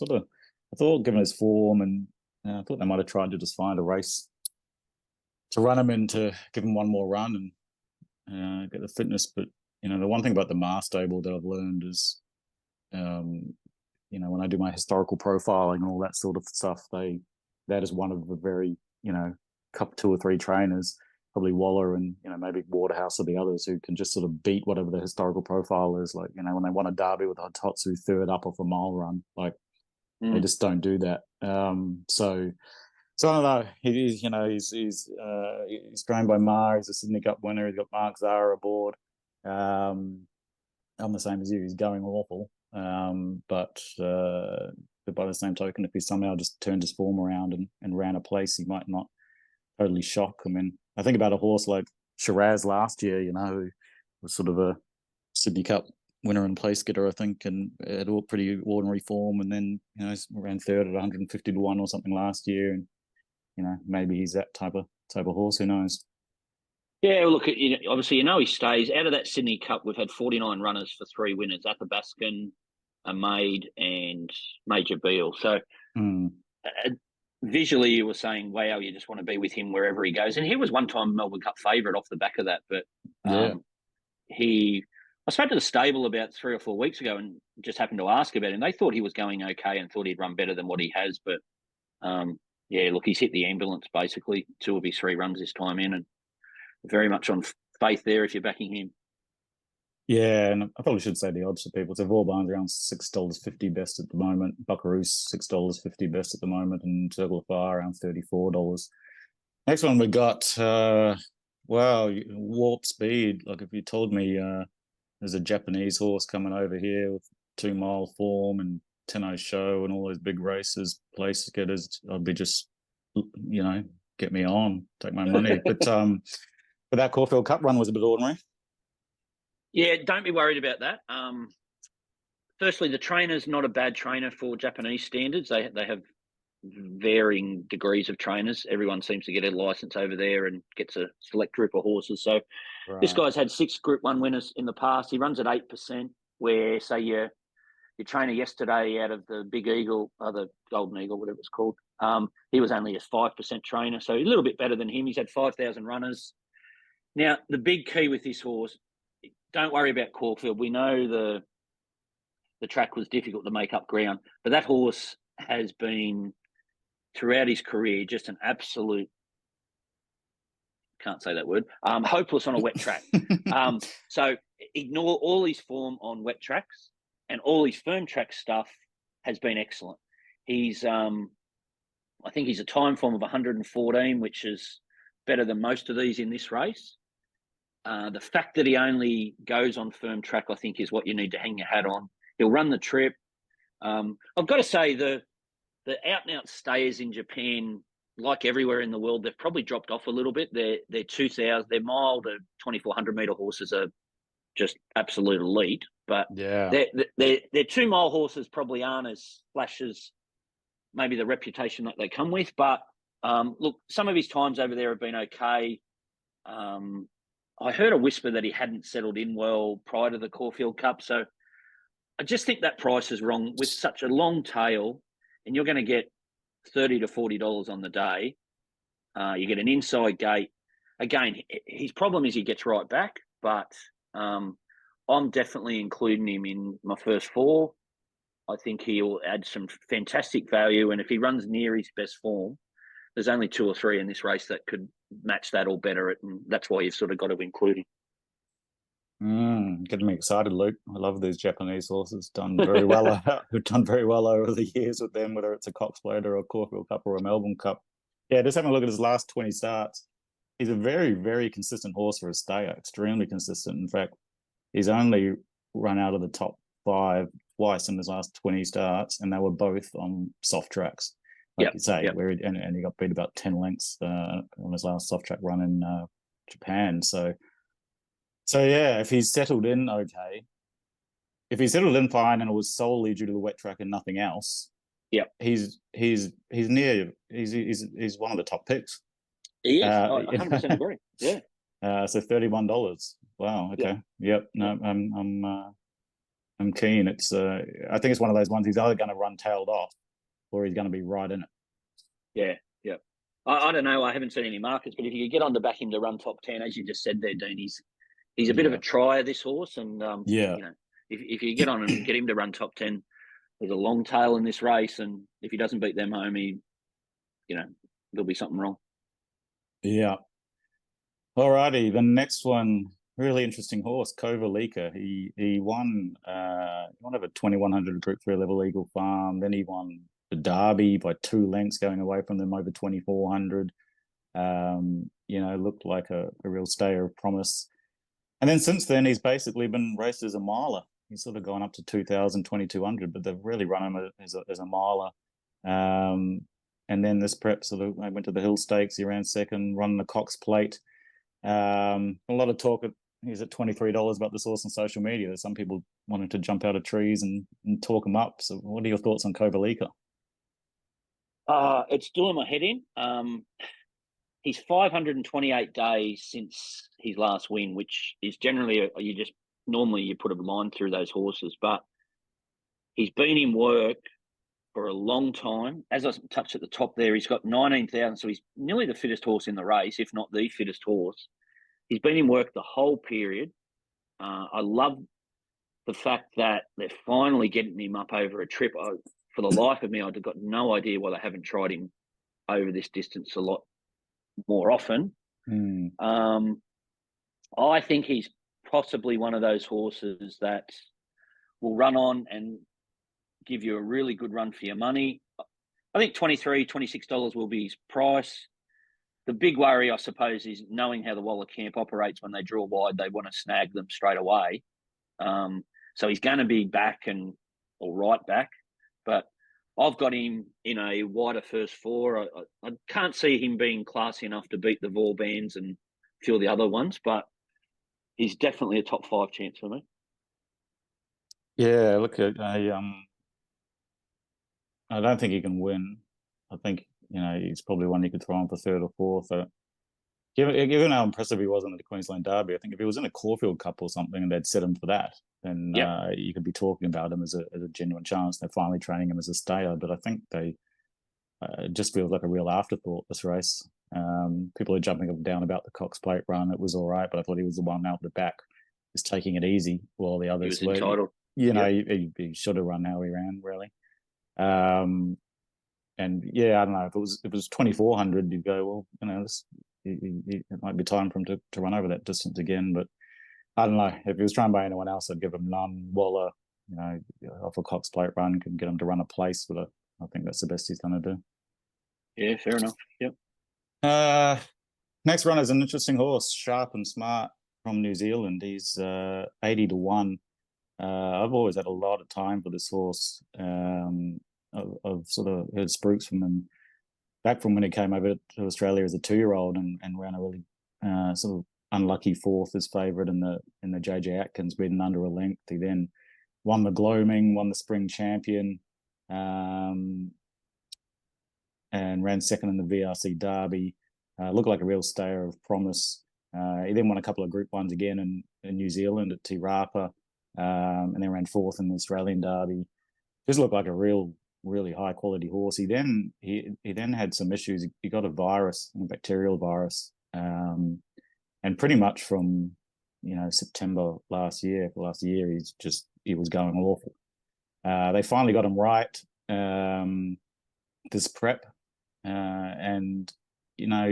thought, given his form, and I thought they might have tried to just find a race to run him in to give him one more run and get the fitness. But the one thing about the Mar stable that I've learned is, when I do my historical profiling and all that sort of stuff, that is one of the very Cup 2 or 3 trainers, probably Waller and maybe Waterhouse or the others, who can just sort of beat whatever the historical profile is. Like when they won a derby with Hototsu 3rd up off a mile run, like they just don't do that. So I don't know. He's trained by Mar. He's a Sydney Cup winner. He's got Mark Zahra aboard. I'm the same as you. He's going awful. But by the same token, if he somehow just turned his form around and ran a place, he might not totally shock. I mean, I think about a horse like Shiraz last year, who was sort of a Sydney Cup winner and place getter, I think, and had all pretty ordinary form, and then ran 3rd at 150 to 1 or something last year, and maybe he's that type of horse. Who knows? Yeah, well, look, obviously, he stays out of that Sydney Cup. We've had 49 runners for 3 winners: Athabaskan, a Maid, and Major Beal. So visually, you were saying, "Wow, you just want to be with him wherever he goes." And he was one time Melbourne Cup favourite off the back of that. But I spoke to the stable about 3 or 4 weeks ago and just happened to ask about him. They thought he was going okay and thought he'd run better than what he has. But look, he's hit the ambulance basically. 2 of his 3 runs this time in, and very much on faith there if you're backing him. Yeah, and I probably should say the odds for people. So Vauban's around $6.50 best at the moment. Buckaroo's $6.50 best at the moment, and Circle of Fire around $34. Next one we got, Warp Speed. Like if you told me there's a Japanese horse coming over here with 2 mile form and Tenno Show and all those big races, place getters, I'd be just, get me on, take my money. But that Caulfield Cup run was a bit ordinary. Yeah, don't be worried about that. Firstly, the trainer's not a bad trainer for Japanese standards. They have varying degrees of trainers. Everyone seems to get a license over there and gets a select group of horses. So This guy's had 6 Group 1 winners in the past. He runs at 8%, where, say, your trainer yesterday out of the Big Eagle, the Golden Eagle, whatever it's called, he was only a 5% trainer, so a little bit better than him. He's had 5,000 runners. Now, the big key with this horse, don't worry about Caulfield. We know the track was difficult to make up ground, but that horse has been, throughout his career, just an absolute, can't say that word, hopeless on a wet track. So ignore all his form on wet tracks, and all his firm track stuff has been excellent. He's, I think he's a time form of 114, which is better than most of these in this race. The fact that he only goes on firm track, I think, is what you need to hang your hat on. He'll run the trip. I've got to say, the out-and-out stayers in Japan, like everywhere in the world, they've probably dropped off a little bit. Their 2,000, their mile to 2,400 metre horses are just absolute elite. But their 2 mile horses probably aren't as flash as maybe the reputation that they come with. But look, some of his times over there have been okay. I heard a whisper that he hadn't settled in well prior to the Caulfield Cup. So I just think that price is wrong. With such a long tail, and you're going to get $30 to $40 on the day. You get an inside gate. Again, his problem is he gets right back, but I'm definitely including him in my first four. I think he'll add some fantastic value, and if he runs near his best form, there's only 2 or 3 in this race that could match that or better it, and that's why you've sort of got to include him. Getting me excited, Luke. I love these Japanese horses. Done very well. We've done very well over the years with them, whether it's a Cox Plate or a Caulfield Cup or a Melbourne Cup. Yeah, just having a look at his last 20 starts. He's a very, very consistent horse for a stayer. Extremely consistent. In fact, he's only run out of the top 5 twice in his last 20 starts, and they were both on soft tracks. Like you say, where and he got beat about 10 lengths on his last soft track run in Japan. So yeah, if he's settled in okay, if he settled in fine and it was solely due to the wet track and nothing else, he's near. He's one of the top picks. He is. I 100% agree. Yeah. So $31. Wow. Okay. Yep. No, I'm keen. It's I think it's one of those ones he's either going to run tailed off or he's going to be right in it. Yeah. I don't know. I haven't seen any markets, but if you could get on to back him to run top 10, as you just said there, Dean, he's a bit of a trier, this horse, and you know, if you get on and get him to run top 10, there's a long tail in this race, and if he doesn't beat them home, there'll be something wrong. Yeah. Alrighty, the next one, really interesting horse, Kovalika. He won over 2100 Group 3 Level Eagle Farm. Then he won the Derby by 2 lengths, going away from them over 2400. Looked like a real stayer of promise. And then since then, he's basically been raced as a miler. He's sort of gone up to 2000, 2200, but they've really run him as a miler. And then this prep I went to the Hill Stakes. He ran second, run the Cox Plate. A lot of talk. He's at $23 about this horse on social media. There's some people wanting to jump out of trees and talk him up. So what are your thoughts on Kovalika? It's doing my head in. He's 528 days since his last win, which is generally normally you put a line through those horses, but he's been in work for a long time. As I touched at the top there, he's got 19,000, so he's nearly the fittest horse in the race, if not the fittest horse. He's been in work the whole period. I love the fact that they're finally getting him up over a trip. For the life of me, I've got no idea why they haven't tried him over this distance a lot more often. I think he's possibly one of those horses that will run on and give you a really good run for your money. I think $23, $26 will be his price. The big worry, I suppose, is knowing how the Waller camp operates. When they draw wide, they want to snag them straight away. So he's going to be back or right back. But I've got him in a wider first four. I can't see him being classy enough to beat the Vaubands and a few of the other ones, but he's definitely a top 5 chance for me. Yeah, look, I don't think he can win. I think he's probably one you could throw on for 3rd or 4th. Given how impressive he was in the Queensland Derby, I think if he was in a Caulfield Cup or something and they'd set him for that, then you could be talking about him as a genuine chance. They're finally training him as a stayer, but I think they just feels like a real afterthought, this race. People are jumping up and down about the Cox Plate run. It was all right, but I thought he was the one out the back, just taking it easy while the others were entitled. He should have run how he ran, really. And I don't know, if it was 2400, you'd go, well, it might be time for him to run over that distance again. But I don't know, if he was trying by anyone else, I'd give him none. Waller, off a Cox Plate run, can get him to run a place, but I think that's the best he's going to do. Yeah, fair enough. Yep. Next runner is an interesting horse, Sharp and Smart from New Zealand. He's 80 to 1. I've always had a lot of time for this horse. I've sort of heard spruiks from him back from when he came over to Australia as a 2-year-old and ran a really sort of unlucky 4th as favourite in the JJ Atkins, beaten under a length. He then won the Gloaming, won the Spring Champion, and ran second in the VRC Derby. Looked like a real stayer of promise. He then won a couple of Group 1s again in New Zealand at Te Rapa, and then ran 4th in the Australian Derby. Just looked like a real really high quality horse. He then had some issues. He got a virus, a bacterial virus, and pretty much from September last year, he was going awful. They finally got him right this prep, and he ran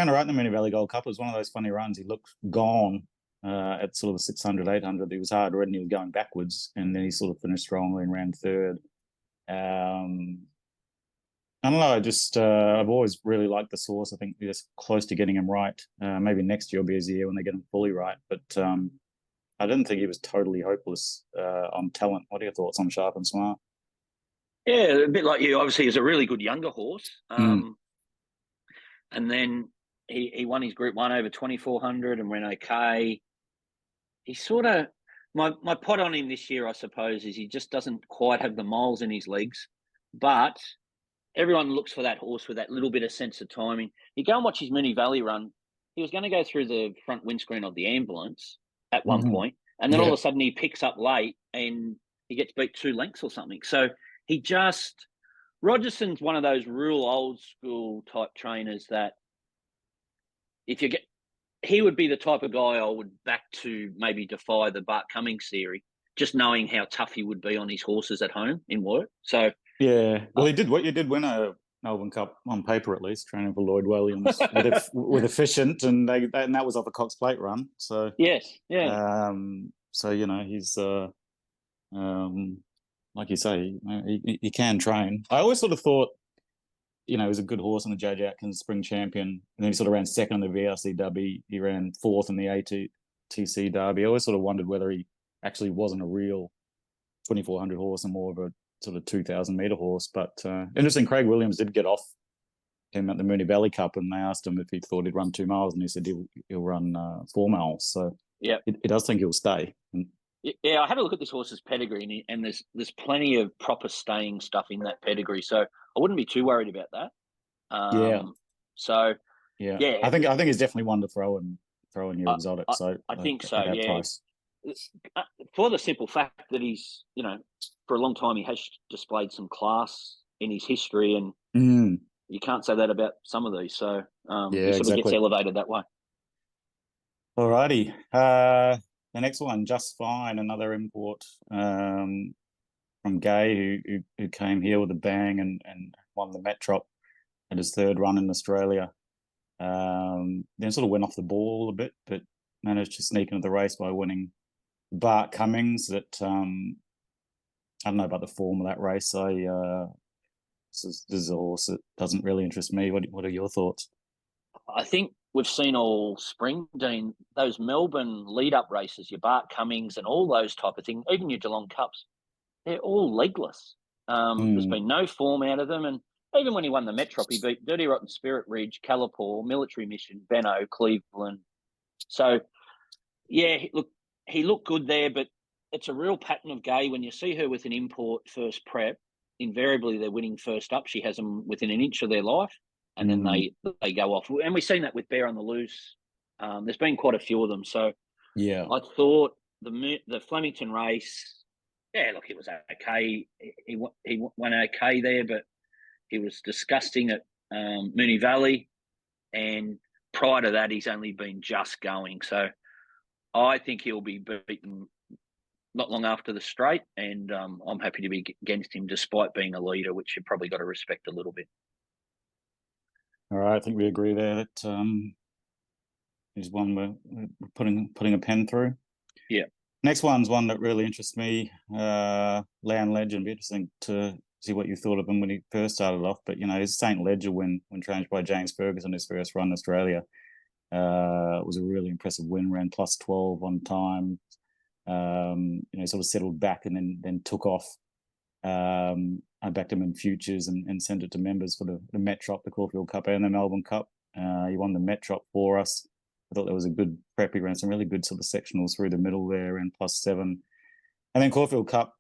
all right in the Moonee Valley Gold Cup. It was one of those funny runs. He looked gone at sort of the 600, 800. He was hard red and he was going backwards, and then he sort of finished strongly and ran third. I don't know. I've always really liked this horse. I think we're just close to getting him right. Maybe next year will be his year when they get him fully right. But I didn't think he was totally hopeless on talent. What are your thoughts on Sharp and Smart? Yeah, a bit like you. Obviously, he's a really good younger horse. And then he won his Group 1 over 2,400 and went okay. He sort of my pot on him this year, I suppose, is he just doesn't quite have the miles in his legs. But everyone looks for that horse with that little bit of sense of timing. You go and watch his Moonee Valley run. He was going to go through the front windscreen of the ambulance at one point, and then all of a sudden he picks up late and he gets beat 2 lengths or something. So Rogerson's one of those real old school type trainers that he would be the type of guy I would back to maybe defy the Bart Cummings theory, just knowing how tough he would be on his horses at home in work. So yeah, well, he did win a Melbourne Cup on paper at least, training for Lloyd Williams with Efficient, and that was off a Cox Plate run. So yes, yeah. So he's like you say, he can train. I always sort of thought, he was a good horse in the JJ Atkins Spring Champion, and then he sort of ran second in the VRC Derby. He ran fourth in the ATC Derby. I always sort of wondered whether he actually wasn't a real 2,400 horse and more of a sort of 2,000 metre horse. But interesting, Craig Williams did get off him at the Moonee Valley Cup, and they asked him if he thought he'd run 2 miles, and he said he'll run 4 miles. So yeah, he does think he'll stay. Yeah, I had a look at this horse's pedigree, and there's plenty of proper staying stuff in that pedigree, so I wouldn't be too worried about that. So yeah, I think he's definitely one to throw in your exotic. So I think so. Yeah, price. For the simple fact that he's for a long time he has displayed some class in his history, and you can't say that about some of these. So he sort of gets elevated that way. Alrighty. The next one, Just Fine, another import from Gay, who came here with a bang and won the Metrop at his 3rd run in Australia. Then sort of went off the ball a bit, but managed to sneak into the race by winning Bart Cummings. That I don't know about the form of that race. This is a horse that doesn't really interest me. What are your thoughts? I think we've seen all spring, Dean, those Melbourne lead-up races, your Bart Cummings and all those type of things, even your Geelong Cups, they're all legless. There's been no form out of them. And even when he won the Metrop, he beat Dirty Rotten Spirit Ridge, Callipore, Military Mission, Benno, Cleveland. So, yeah, he looked good there, but it's a real pattern of Gay. When you see her with an import first prep, invariably they're winning first up. She has them within an inch of their life. And then they go off. And we've seen that with Bear on the Loose. There's been quite a few of them. So yeah, I thought the Flemington race, yeah, look, it was okay. He went okay there, but he was disgusting at Moonee Valley. And prior to that, he's only been just going. So I think he'll be beaten not long after the straight. And I'm happy to be against him despite being a leader, which you've probably got to respect a little bit. All right, I think we agree there that is one we're putting a pen through. Yeah. Next one's one that really interests me. Land Legend. Be interesting to see what you thought of him when he first started off. But his St. Ledger win when trained by James Ferguson, his first run in Australia, was a really impressive win. Ran +12 on time. Sort of settled back and then took off. I backed him in futures and sent it to members for the Metrop, the Caulfield Cup, and the Melbourne Cup. He won the Metrop for us. I thought that was a good prep. He ran some really good sort of sectionals through the middle there and +7. And then Caulfield Cup,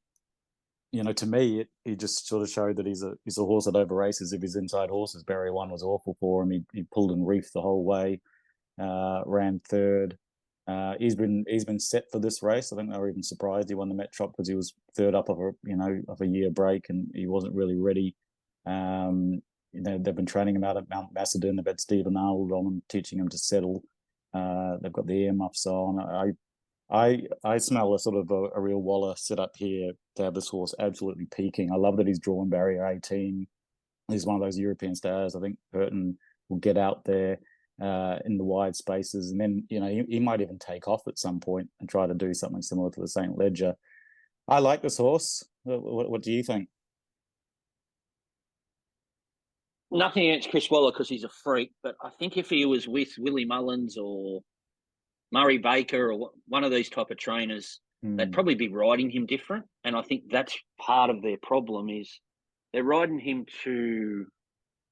to me, he just sort of showed that he's a horse that over races if he's inside horses. Barrier 1 was awful for him. He pulled and reefed the whole way, ran 3rd. He's been set for this race. I think they were even surprised he won the Met Trop because he was third up of a year break and he wasn't really ready. They've been training him out at Mount Macedon. They've had Stephen Arnold on him, teaching him to settle. They've got the earmuffs on. I smell a sort of a real Waller set up here to have this horse absolutely peaking. I love that he's drawn barrier 18. He's one of those European stars. I think Burton will get out there in the wide spaces, and then he might even take off at some point and try to do something similar to the St. Ledger. I like this horse. What do you think? Nothing against Chris Waller because he's a freak, but I think if he was with Willie Mullins or Murray Baker or one of these type of trainers, they'd probably be riding him different. And I think that's part of their problem is they're riding him to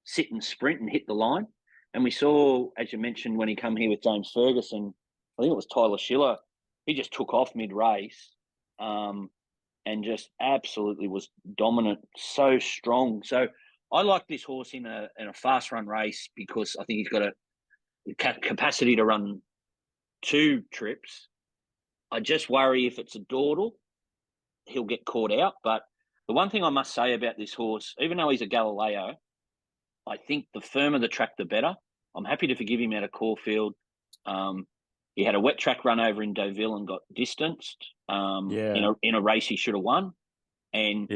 sit and sprint and hit the line. And we saw, as you mentioned, when he come here with James Ferguson, I think it was Tyler Schiller, he just took off mid-race and just absolutely was dominant, so strong. So I like this horse in a fast-run race because I think he's got a capacity to run 2 trips. I just worry if it's a dawdle, he'll get caught out. But the one thing I must say about this horse, even though he's a Galileo, I think the firmer the track, the better. I'm happy to forgive him out of Caulfield. He had a wet track run over in Deauville and got distanced in a race he should have won. And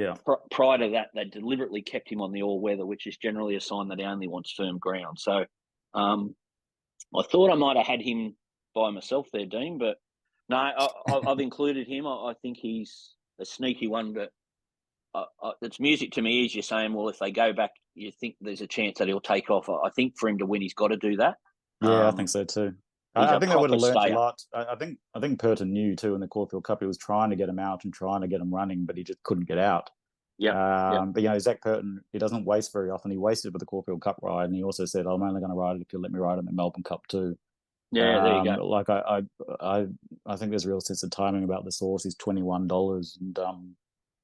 prior to that, they deliberately kept him on the all-weather, which is generally a sign that he only wants firm ground. So I thought I might have had him by myself there, Dean, but no, I've included him. I think he's a sneaky one, but it's music to me. Is you're saying, well, if they go back, you think there's a chance that he'll take off. I think for him to win, he's got to do that. Yeah, I think so too. I think they would have learned a lot. I think Purton knew too in the Caulfield Cup. He was trying to get him out and trying to get him running, but he just couldn't get out. But Zach Purton, he doesnthink waste very often. He wasted with the Caulfield Cup ride, and he also said, "I'm only going to ride it if you let me ride it in the Melbourne Cup too." Yeah, there you go. Like I think there's a real sense of timing about this horse. He's $21, and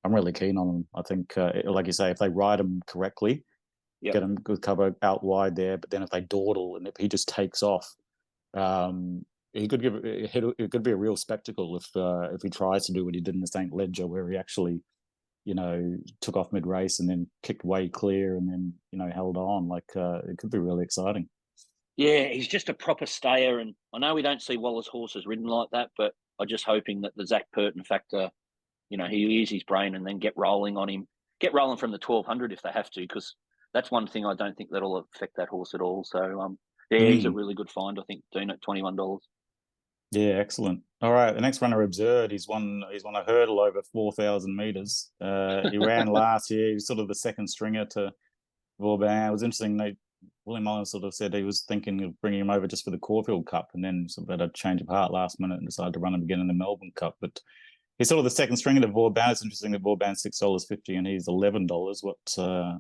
I'm really keen on him. I think, like you say, if they ride him correctly, get him good cover out wide there. But then if they dawdle and if he just takes off, it could be a real spectacle if he tries to do what he did in the St. Ledger, where he actually, took off mid race and then kicked way clear and then held on. Like it could be really exciting. Yeah, he's just a proper stayer, and I know we don't see Waller's horses ridden like that, but I'm just hoping that the Zach Purton factor, he use his brain and then get rolling on him, get rolling from the 1200 if they have to, because that's one thing I don't think that'll affect that horse at all. So, he's a really good find, I think, Dean, at $21. Yeah, excellent. All right, the next runner, Absurd. He's won a hurdle over 4,000 meters. He ran last year. He was sort of the second stringer to Vauban. It was interesting. William Mullins sort of said he was thinking of bringing him over just for the Caulfield Cup, and then sort of had a change of heart last minute and decided to run him again in the Melbourne Cup. But he's sort of the second stringer to Vauban. It's interesting that Vauban's $6.50 and he's $11.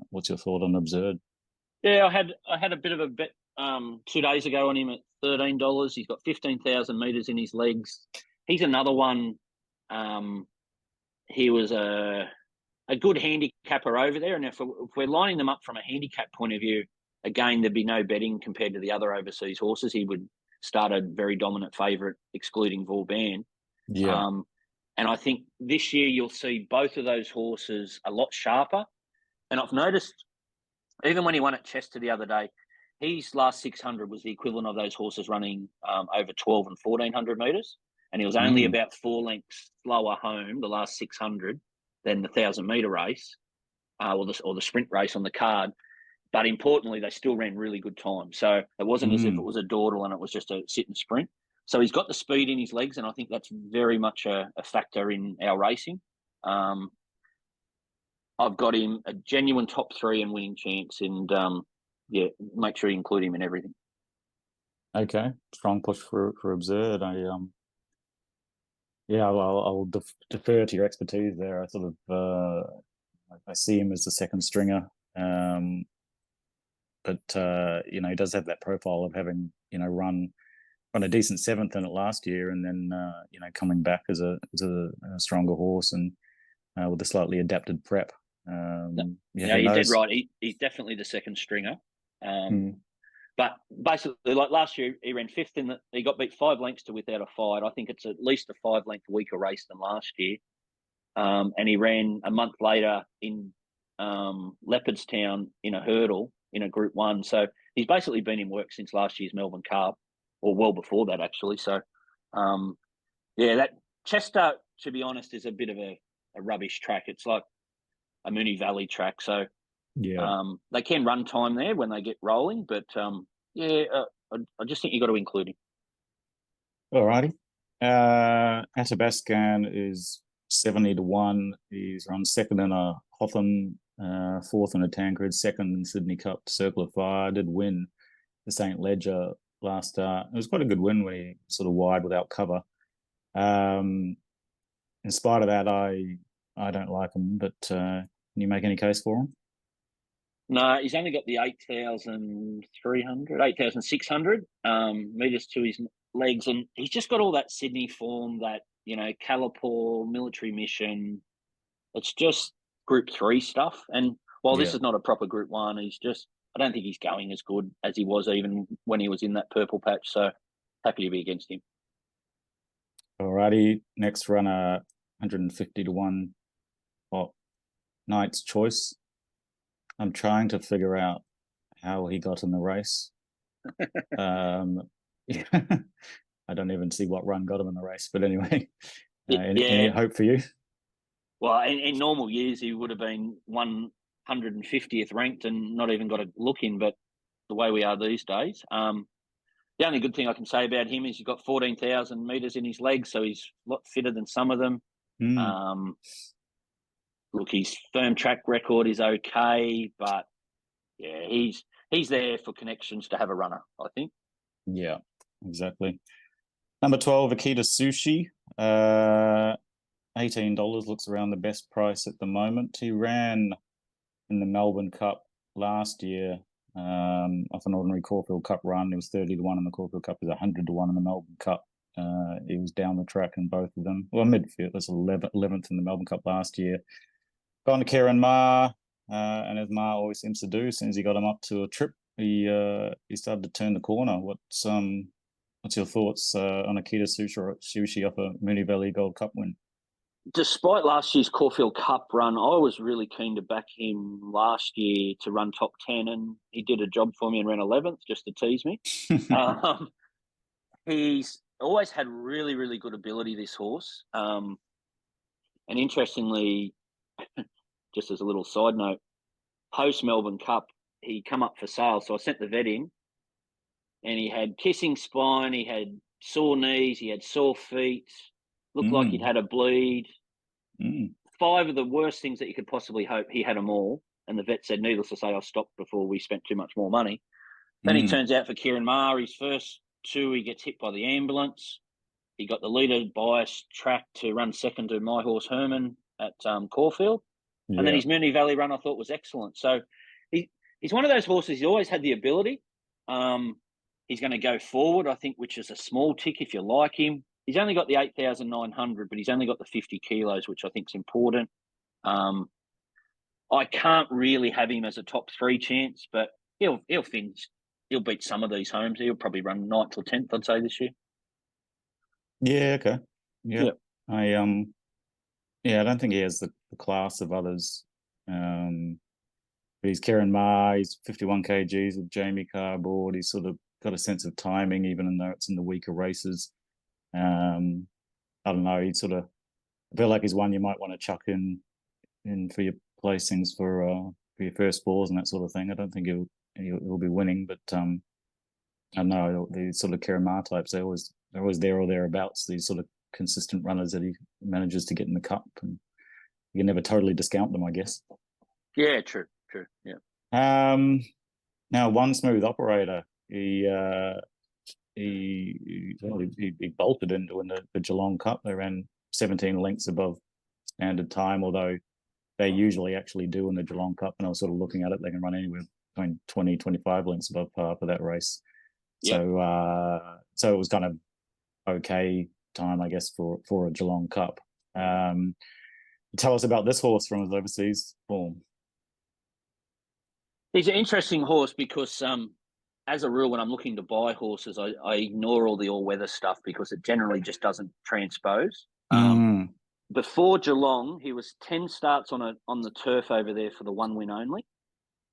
What's your thought on Absurd? Yeah, I had a bit of a bet 2 days ago on him at $13. He's got 15,000 meters in his legs. He's another one. He was a good handicapper over there, and if we're lining them up from a handicap point of view, again, there'd be no betting compared to the other overseas horses. He would start a very dominant favourite, excluding Vauban. Yeah. And I think this year you'll see both of those horses a lot sharper. And I've noticed, even when he won at Chester the other day, his last 600 was the equivalent of those horses running over 12 and 1,400 metres. And he was only about 4 lengths slower home, the last 600, than the 1,000-metre race or the sprint race on the card. But importantly, they still ran really good time. So it wasn't as if it was a dawdle and it was just a sit and sprint. So he's got the speed in his legs, and I think that's very much a factor in our racing. I've got him a genuine top 3 and winning chance, and make sure you include him in everything. Okay, strong push for Absurd. I'll defer to your expertise there. I sort of I see him as the second stringer. But he does have that profile of having run a decent 7th in it last year, and then coming back as a stronger horse and with a slightly adapted prep. You're dead right. He's definitely the second stringer. But basically, like last year, he ran fifth in he got beat 5 lengths to without a fight. I think it's at least a 5-length weaker race than last year. And he ran a month later in Leopardstown in a hurdle in a Group 1. So he's basically been in work since last year's Melbourne Cup, or well before that, actually. So, that Chester, to be honest, is a bit of a rubbish track. It's like a Moonee Valley track. So they can run time there when they get rolling. But, I just think you've got to include him. All righty. Athabascan is 70-1. He's run second in a Hotham, fourth in a Tancred, second in Sydney Cup, Circle of Fire. Did win the St. Ledger last start. It was quite a good win when he sort of wide without cover. In spite of that, I don't like him, but can you make any case for him? No, he's only got the 8,600 metres to his legs, and he's just got all that Sydney form, that, Calipaw, Military Mission. It's just Group 3 stuff. And while this is not a proper Group 1, I don't think he's going as good as he was even when he was in that purple patch. So happy to be against him. Alrighty, next runner, 150-1. Knight's Choice. I'm trying to figure out how he got in the race. I don't even see what run got him in the race, but anyway, any hope for you? Well, in normal years, he would have been 150th ranked and not even got a look in, but the way we are these days. The only good thing I can say about him is he's got 14,000 metres in his legs, so he's a lot fitter than some of them. Look, his firm track record is okay, but he's there for connections to have a runner, I think. Yeah, exactly. Number 12, Akita Sushi. $18 looks around the best price at the moment. He ran in the Melbourne Cup last year off an ordinary Caulfield Cup run. He was 30-1 in the Caulfield Cup. He was 100-1 in the Melbourne Cup. He was down the track in both of them. Well, midfield. That's 11th in the Melbourne Cup last year. Gone to Kieran Ma, and as Ma always seems to do, as soon as he got him up to a trip, he started to turn the corner. What's your thoughts on Akita Sushi off a Moonee Valley Gold Cup win? Despite last year's Caulfield Cup run, I was really keen to back him last year to run top 10, and he did a job for me and ran 11th just to tease me. He's always had really, really good ability, this horse. And interestingly, just as a little side note, post-Melbourne Cup, he come up for sale. So I sent the vet in, and he had kissing spine, he had sore knees, he had sore feet, looked like he'd had a bleed. 5 of the worst things that you could possibly hope, he had them all. And the vet said, needless to say, I stopped before we spent too much more money. Then he turns out for Kieran Ma, his first 2, he gets hit by the ambulance. He got the leader bias track to run second to my horse Herman at Caulfield. And then his Moonee Valley run I thought was excellent. So he's one of those horses, he's always had the ability. He's going to go forward, I think, which is a small tick if you like him. He's only got the 8,900, but he's only got the 50 kilos, which I think is important. I can't really have him as a top 3 chance, but he'll finish. He'll beat some of these homes. He'll probably run 9th or 10th, I'd say, this year. Yeah, okay. Yeah. I don't think he has the class of others. But he's Kieran Ma, he's 51 kgs with Jamie Carr aboard. He's sort of got a sense of timing, even though it's in the weaker races. I don't know, I feel like he's one you might want to chuck in for your placings for your first balls and that sort of thing. I don't think he'll be winning, but I don't know, these sort of Kieran Ma types, they're always there or thereabouts, these sort of consistent runners that he manages to get in the cup, and you can never totally discount them, I guess. Yeah, true, yeah. Now, One Smooth Operator, he bolted into the Geelong Cup. They ran 17 lengths above standard time, although they usually actually do in the Geelong Cup. And I was sort of looking at it, they can run anywhere between 20, 25 lengths above par for that race. Yep. So it was kind of okay time, I guess, for a Geelong Cup. Tell us about this horse from his overseas form. He's an interesting horse because as a rule, when I'm looking to buy horses, I ignore all the all-weather stuff because it generally just doesn't transpose. Before Geelong, he was 10 starts on the turf over there for the 1 win only.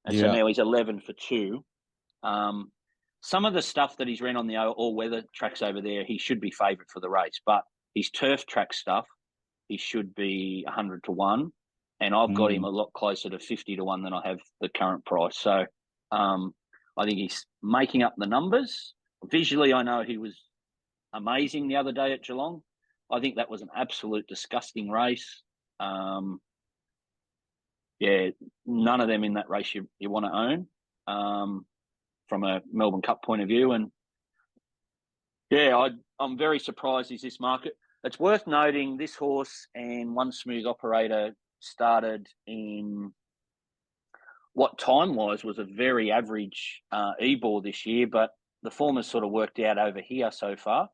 And so now he's 11 for 2. Some of the stuff that he's ran on the all-weather tracks over there, he should be favourite for the race. But his turf track stuff, he should be 100 to 1. And I've got him a lot closer to 50 to 1 than I have the current price. So I think he's making up the numbers. Visually, I know he was amazing the other day at Geelong. I think that was an absolute disgusting race. None of them in that race you want to own from a Melbourne Cup point of view. And I'm very surprised he's this market. It's worth noting this horse and One Smooth Operator started in what time-wise was a very average E-ball this year, but the form has sort of worked out over here so far.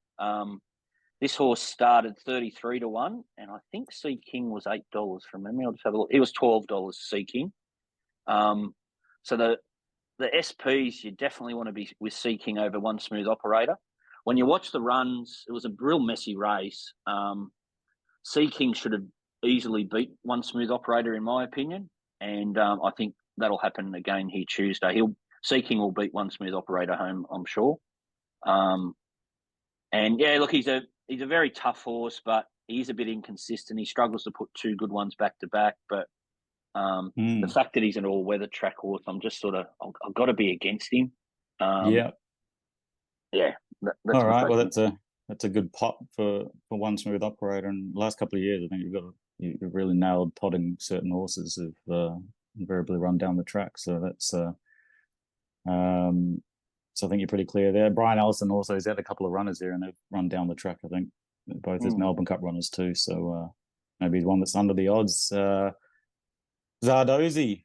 This horse started 33 to 1, and I think Sea King was $8 from memory. I'll just have a look. It was $12, Sea King. So the SPs, you definitely want to be with Sea King over One Smooth Operator. When you watch the runs, it was a real messy race. Sea King should have easily beat One Smooth Operator, in my opinion, and I think that'll happen again here Tuesday. Sea King will beat One Smooth Operator home, I'm sure. He's a very tough horse, but he's a bit inconsistent. He struggles to put 2 good ones back to back. But the fact that he's an all-weather track horse, I'm just sort of I've got to be against him. That's all right. Well, that's a good pot for One Smooth Operator. And the last couple of years, I think you've really nailed potting certain horses have invariably run down the track. So that's so I think you're pretty clear there. Brian Ellison also has had a couple of runners there, and they've run down the track. I think both as Melbourne Cup runners too. So maybe he's one that's under the odds. Zardozi,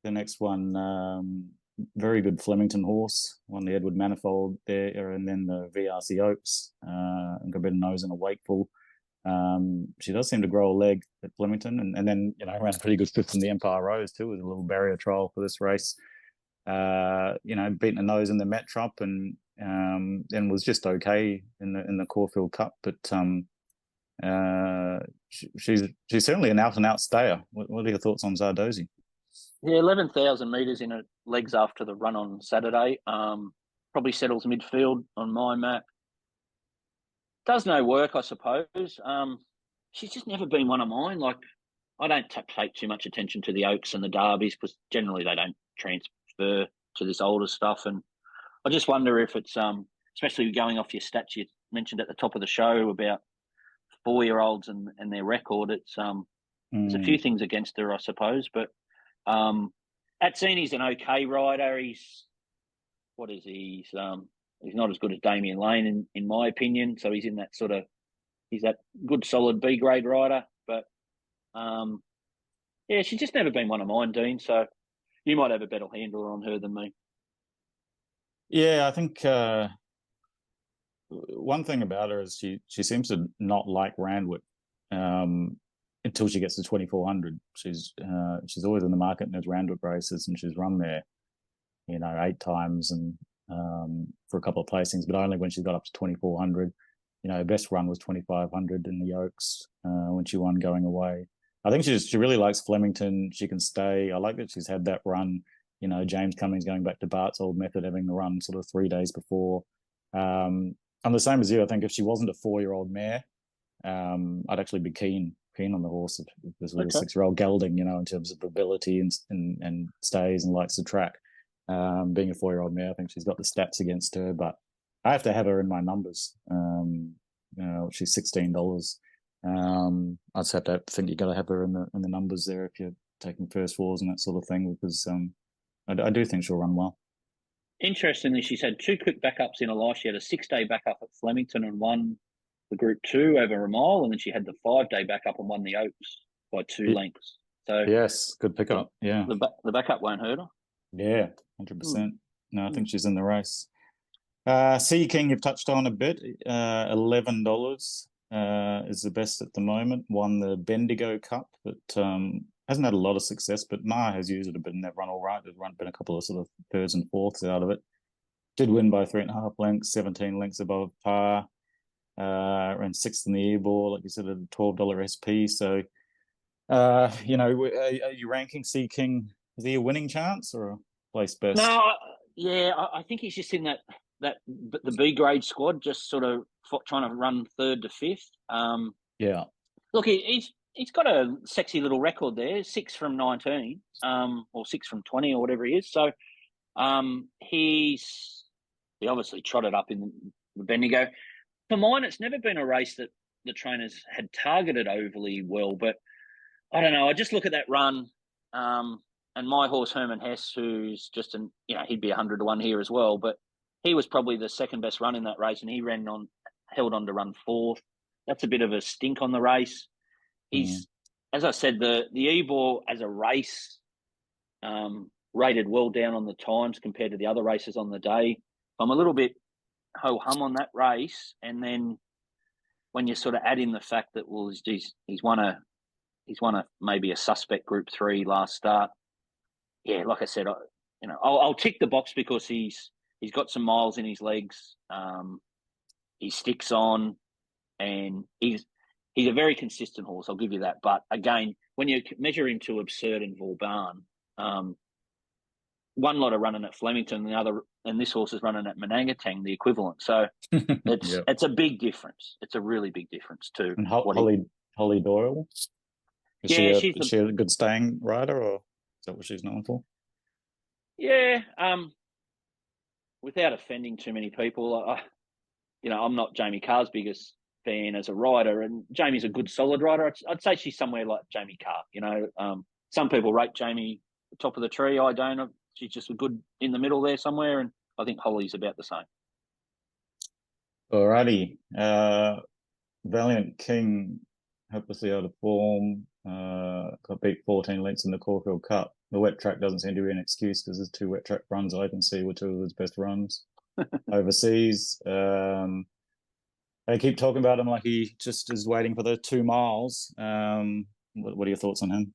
the next one, very good Flemington horse. Won the Edward Manifold there, and then the VRC Oaks. And got a bit of nose and a wakeful. She does seem to grow a leg at Flemington, and then ran a pretty good 5th in the Empire Rose too, with a little barrier trial for this race. Beating a nose in the Metrop and was just okay in the Caulfield Cup, but she's certainly an out-and-out stayer. What are your thoughts on Zardozi? Yeah, 11,000 metres in her legs after the run on Saturday. Probably settles midfield on my map. Does no work, I suppose. She's just never been one of mine. Like, I don't take too much attention to the Oaks and the Derbies because generally they don't transfer to this older stuff. And I just wonder if it's, especially going off your stats you mentioned at the top of the show about 4-year-olds and their record, it's there's a few things against her, I suppose. But Atzini's an okay rider. He's not as good as Damien Lane in my opinion. So he's in that he's that good solid B grade rider. But she's just never been one of mine, Dean. So you might have a better handle on her than me. Yeah, I think one thing about her is she seems to not like Randwick until she gets to 2,400. She's always in the market in those Randwick races, and she's run there, 8 times and for a couple of placings, but only when she got up to 2,400. Her best run was 2,500 in the Oaks when she won going away. I think she really likes Flemington. She can stay. I like that she's had that run. James Cummings going back to Bart's old method, having the run sort of 3 days before. I'm the same as you. I think if she wasn't a 4-year-old mare, I'd actually be keen on the horse if this was a 6-year-old gelding, in terms of ability and stays and likes the track. Being a 4-year-old mare, I think she's got the stats against her, but I have to have her in my numbers. She's $16. I just have to think you got to have her in the numbers there if you're taking first fours and that sort of thing, because I do think she'll run well. Interestingly, she's had 2 quick backups in her life. She had a 6-day backup at Flemington and won the Group 2 over a mile, and then she had the 5-day backup and won the Oaks by 2 lengths. So yes, good pickup. Yeah, the backup won't hurt her. Yeah, 100%. No, I think she's in the race. Sea King, you've touched on a bit. $11 is the best at the moment. Won the Bendigo Cup, but hasn't had a lot of success. But Ma has used it a bit in that run all right. There's been a couple of sort of 3rds and 4ths out of it. Did win by 3.5 lengths, 17 lengths above par. Ran 6th in the airball, like you said, at a $12 SP. So, are you ranking seeking? Is he a winning chance or a place best? No, I think he's just in that the B grade squad, just sort of trying to run 3rd to 5th. Yeah. Look, he's got a sexy little record there, 6 from 19, or 6 from 20, or whatever he is. So, he obviously trotted up in the Bendigo. For mine, it's never been a race that the trainers had targeted overly well, but I don't know. I just look at that run, and my horse Herman Hess, who's just he'd be 100 to 1 here as well, but he was probably the second best run in that race, and he held on to run 4th. That's a bit of a stink on the race. He's, as I said, the Ebor as a race, rated well down on the times compared to the other races on the day. I'm a little bit ho-hum on that race, and then when you sort of add in the fact that he's won a maybe a suspect Group 3 last start. Yeah, like I said, I'll tick the box because he's got some miles in his legs. He sticks on, and he's a very consistent horse. I'll give you that. But again, when you measure him to Absurd and Vauban, one lot are running at Flemington, and this horse is running at Manangatang, the equivalent. So it's a big difference. It's a really big difference too. And Holly Doyle. Is she a good staying rider, or is that what she's known for? Yeah, without offending too many people, I'm not Jamie Carr's biggest fan as a rider, and Jamie's a good solid rider. I'd say she's somewhere like Jamie Carr. Some people rate Jamie top of the tree. I don't. She's just a good in the middle there somewhere, and I think Holly's about the same. Alrighty, Valiant King, hopelessly out of form. Got beat 14 lengths in the Caulfield Cup. The wet track doesn't seem to be an excuse because there's 2 wet track runs I can see were 2 of his best runs overseas. They keep talking about him like he just is waiting for the 2 miles. What are your thoughts on him?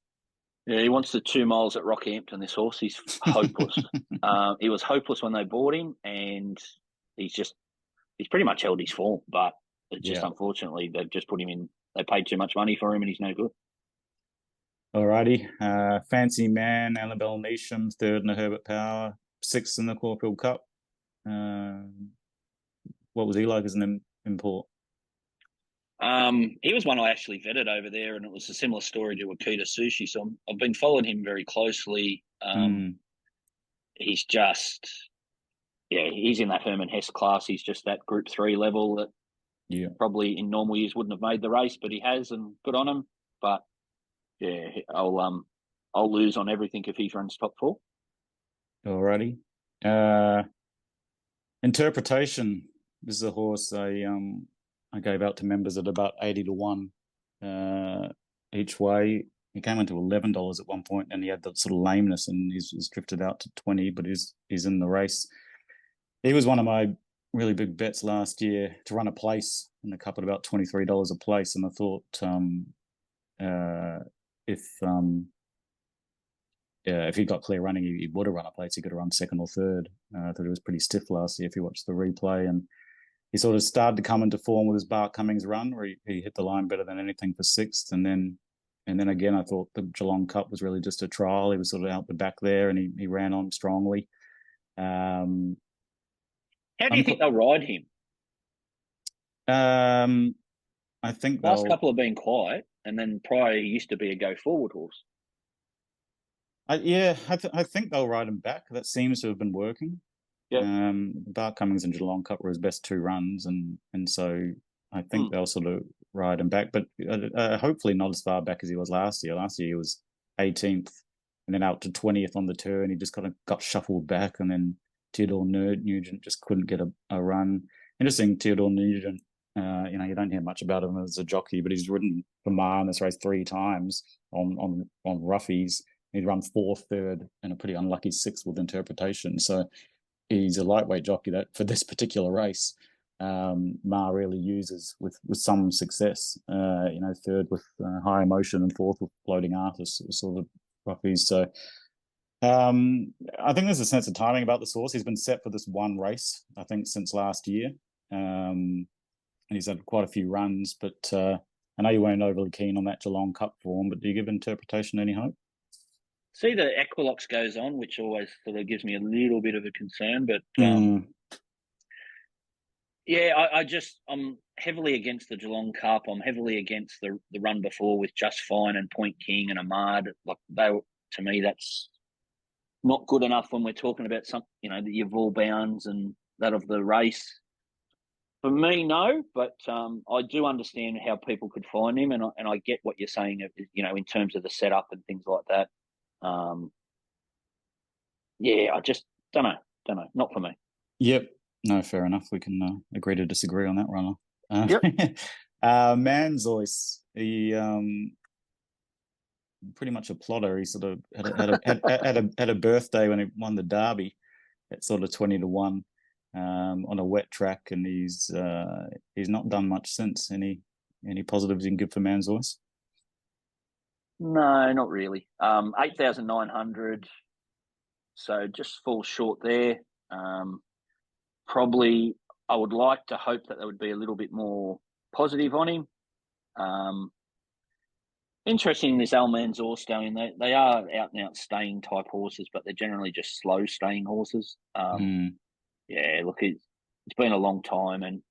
Yeah, he wants the 2 miles at Rockhampton, this horse. He's hopeless. He was hopeless when they bought him, and he's pretty much held his form, but it's just unfortunately they've just put him in. They paid too much money for him, and he's no good. Alrighty. Fancy Man, Annabelle Neesham, 3rd in the Herbert Power, 6th in the Caulfield Cup. What was he like as an import? He was one I actually vetted over there, and it was a similar story to Akita Sushi. So I've been following him very closely. He's just, he's in that Herman Hess class. He's just that Group 3 level that probably in normal years wouldn't have made the race, but he has, and good on him. But yeah, I'll lose on everything if he runs top 4. Alrighty. Interpretation. This is a horse I gave out to members at about 80 to 1 each way. He came into $11 at one point, and he had that sort of lameness, and he's drifted out to 20, but he's in the race. He was one of my really big bets last year to run a place in the Cup at about $23 a place, and I thought if he got clear running, he would have run a place. He could have run 2nd or 3rd. I thought he was pretty stiff last year if you watched the replay, and he sort of started to come into form with his Bart Cummings run, where he hit the line better than anything for 6th, and then again I thought the Geelong Cup was really just a trial. He was sort of out the back there, and he ran on strongly. How do you think they'll ride him? I think last couple have been quiet, and then prior he used to be a go forward horse. I think they'll ride him back. That seems to have been working. Yeah. Bart Cummings and Geelong Cup were his best 2 runs, and so I think they'll sort of ride him back, but hopefully not as far back as he was last year. Last year he was 18th, and then out to 20th on the turn. He just kind of got shuffled back, and then Theodore Nugent just couldn't get a run. Interesting, Theodore Nugent. You don't hear much about him as a jockey, but he's ridden for Mar in this race 3 times on roughies. He'd run 4th, 3rd, and a pretty unlucky 6th with Interpretation. So he's a lightweight jockey that for this particular race, Mar really uses with some success. 3rd with High Emotion and 4th with Floating Artist, sort of roughies. So I think there's a sense of timing about this horse. He's been set for this one race, I think, since last year. And he's had quite a few runs, but I know you weren't overly keen on that Geelong Cup form, but do you give interpretation any hope? See, the Equinox goes on, which always sort of gives me a little bit of a concern, but yeah, I'm heavily against the Geelong Cup. I'm heavily against the run before with Just Fine and Point King and Ahmad. Like to me, that's not good enough when we're talking about some, your Vol Bounds and that of the race. For me, no, but I do understand how people could find him, and I get what you're saying, in terms of the setup and things like that. Yeah, I just don't know, not for me. Yep, no, fair enough. We can agree to disagree on that runner. Yep. Manzois, he pretty much a plotter. He sort of had a birthday when he won the Derby at sort of 20-1 on a wet track, and he's not done much since. Any positives you can give for Manzois? No, not really. 8,900, so just falls short there. Probably, I would like to hope that there would be a little bit more positive on him. Interesting, this Almanzor going. They are out and out staying type horses, but they're generally just slow staying horses. Yeah, look, it's been a long time, and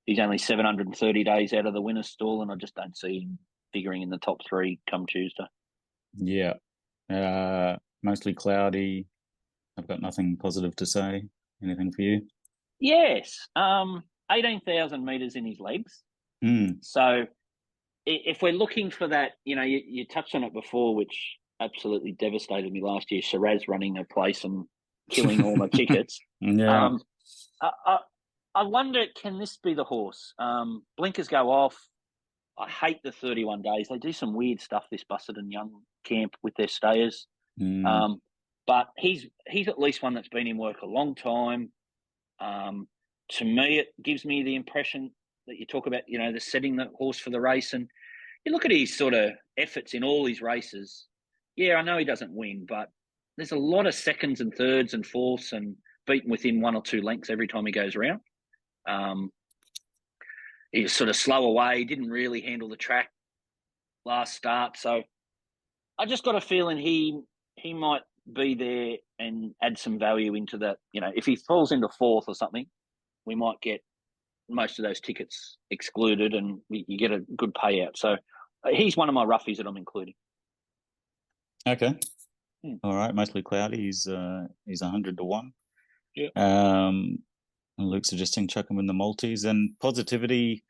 he's only 730 days out of the winner's stall, and I just don't see him figuring in the top three come Tuesday. Yeah, mostly cloudy. I've got nothing positive to say. Anything for you? Yes, 18,000 metres in his legs. So if we're looking for that, you touched on it before, which absolutely devastated me last year. Shiraz running a place and killing all my tickets. Yeah. I wonder, can this be the horse? Blinkers go off. I hate the 31 days. They do some weird stuff, this Busserton Young camp, with their stayers. But he's at least one that's been in work a long time. To me, it gives me the impression that you talk about, the setting the horse for the race. And you look at his sort of efforts in all his races. Yeah, I know he doesn't win, but there's a lot of seconds and thirds and fourths and beaten within 1 or 2 lengths every time he goes around. He was sort of slow away, didn't really handle the track last start. So I just got a feeling he might be there and add some value into that. If he falls into 4th or something, we might get most of those tickets excluded and you get a good payout. So he's one of my roughies that I'm including. Okay. All right. Mostly cloudy. He's 100-1. Yeah. Luke suggesting chuck him in the multis and positivity.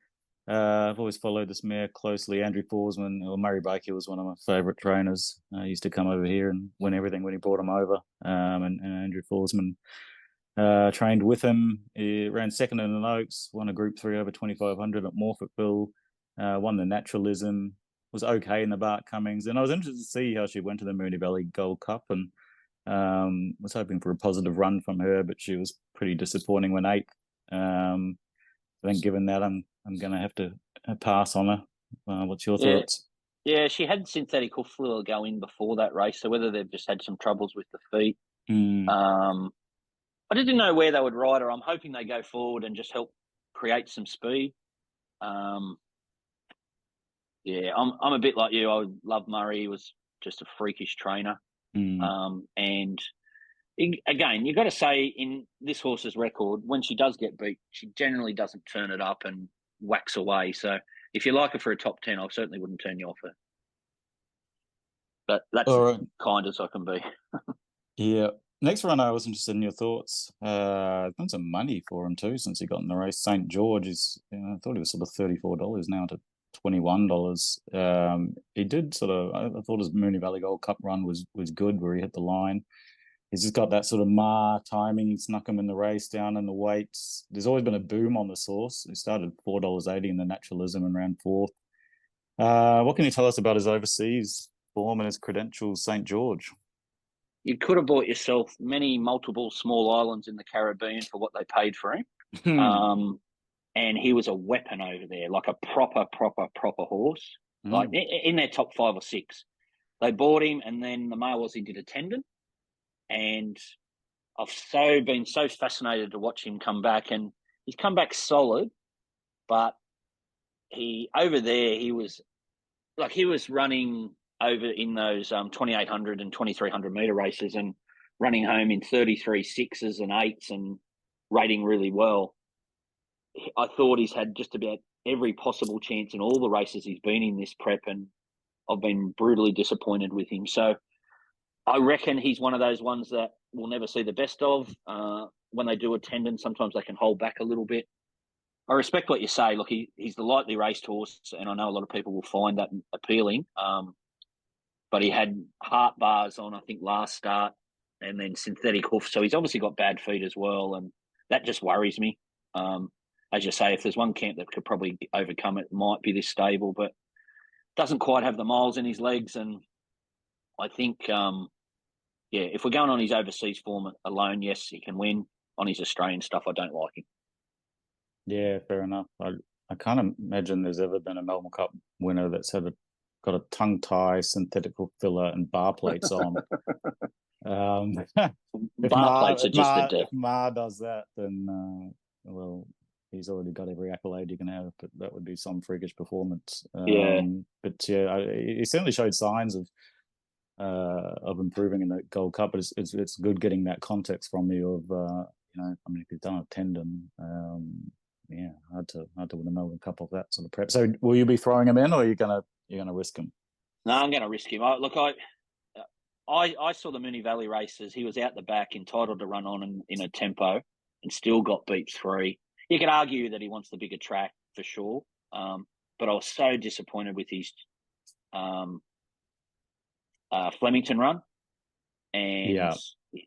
I've always followed this mare closely. Andrew Forsman or Murray Baker was one of my favourite trainers. He used to come over here and win everything when he brought him over. And Andrew Forsman trained with him. He ran second in the Oaks, won a Group 3 over 2,500 at Morphettville, won the Naturalism, was okay in the Bart Cummings. And I was interested to see how she went to the Moonee Valley Gold Cup and was hoping for a positive run from her, but she was pretty disappointing when 8th. I think given that, I'm going to have to pass on her. What's your thoughts? Yeah, she had synthetic hoof fluid go in before that race, so whether they've just had some troubles with the feet. I didn't know where they would ride her. I'm hoping they go forward and just help create some speed. Yeah, I'm a bit like you. I love Murray. He was just a freakish trainer. And again, you've got to say in this horse's record, when she does get beat, she generally doesn't turn it up and whacks away. So if you like her for a top 10, I certainly wouldn't turn you off her. But that's as kind as I can be. Yeah. Next run, I was interested in your thoughts. I've done some money for him too since he got in the race. St. George is, I thought he was sort of $34 now to $21. He did sort of, I thought his Moonee Valley Gold Cup run was good where he hit the line. He's just got that sort of timing. He snuck him in the race down in the weights. There's always been a boom on this horse. He started $4.80 in the Naturalism and ran 4th. What can you tell us about his overseas form and his credentials, St. George? You could have bought yourself multiple small islands in the Caribbean for what they paid for him. And he was a weapon over there, like a proper horse, like in their top 5 or 6. they bought him, and then the mail was he did a tendon, and I've been so fascinated to watch him come back, and he's come back solid, but he was running over in those 2,800 and 2,300 metre races and running home in 33 6s and 8s and rating really well. I thought he's had just about every possible chance in all the races he's been in this prep, and I've been brutally disappointed with him. So I reckon he's one of those ones that we'll never see the best of. When they do a tendon, sometimes they can hold back a little bit. I respect what you say. Look, he's the lightly raced horse, and I know a lot of people will find that appealing. But he had heart bars on, I think, last start, and then synthetic hoof. So he's obviously got bad feet as well, and that just worries me. As you say, if there's one camp that could probably overcome it, might be this stable, but doesn't quite have the miles in his legs. And I think, if we're going on his overseas form alone, yes, he can win. On his Australian stuff, I don't like him. Yeah, fair enough. I can't imagine there's ever been a Melbourne Cup winner that's got a tongue tie, synthetic filler, and bar plates on. Plates are just the death. If Ma does that, then well, he's already got every accolade you can have. But that would be some freakish performance. But he certainly showed signs of improving in the Gold Cup. But it's good getting that context from you of if he's done a tendon. Hard to win a Melbourne Cup off that sort of prep. So will you be throwing him in, or are you gonna risk him? No, I'm going to risk him. I saw the Moonee Valley races. He was out the back, entitled to run on in a tempo, and still got beats 3. You could argue that he wants the bigger track for sure, but I was so disappointed with his Flemington run. And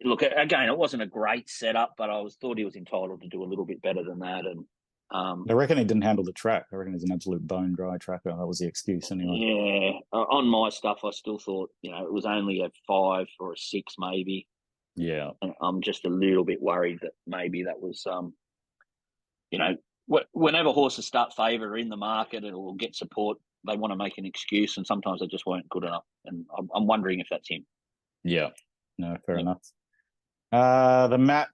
look, again, it wasn't a great setup, but I thought he was entitled to do a little bit better than that. And I reckon he didn't handle the track. I reckon he's an absolute bone dry tracker. That was the excuse anyway. Yeah, on my stuff, I still thought it was only a 5 or a 6 maybe. Yeah, and I'm just a little bit worried that maybe that was whenever horses start favour in the market or get support, they want to make an excuse, and sometimes they just weren't good enough. And I'm wondering if that's him. Yeah, no, fair enough. The Matt.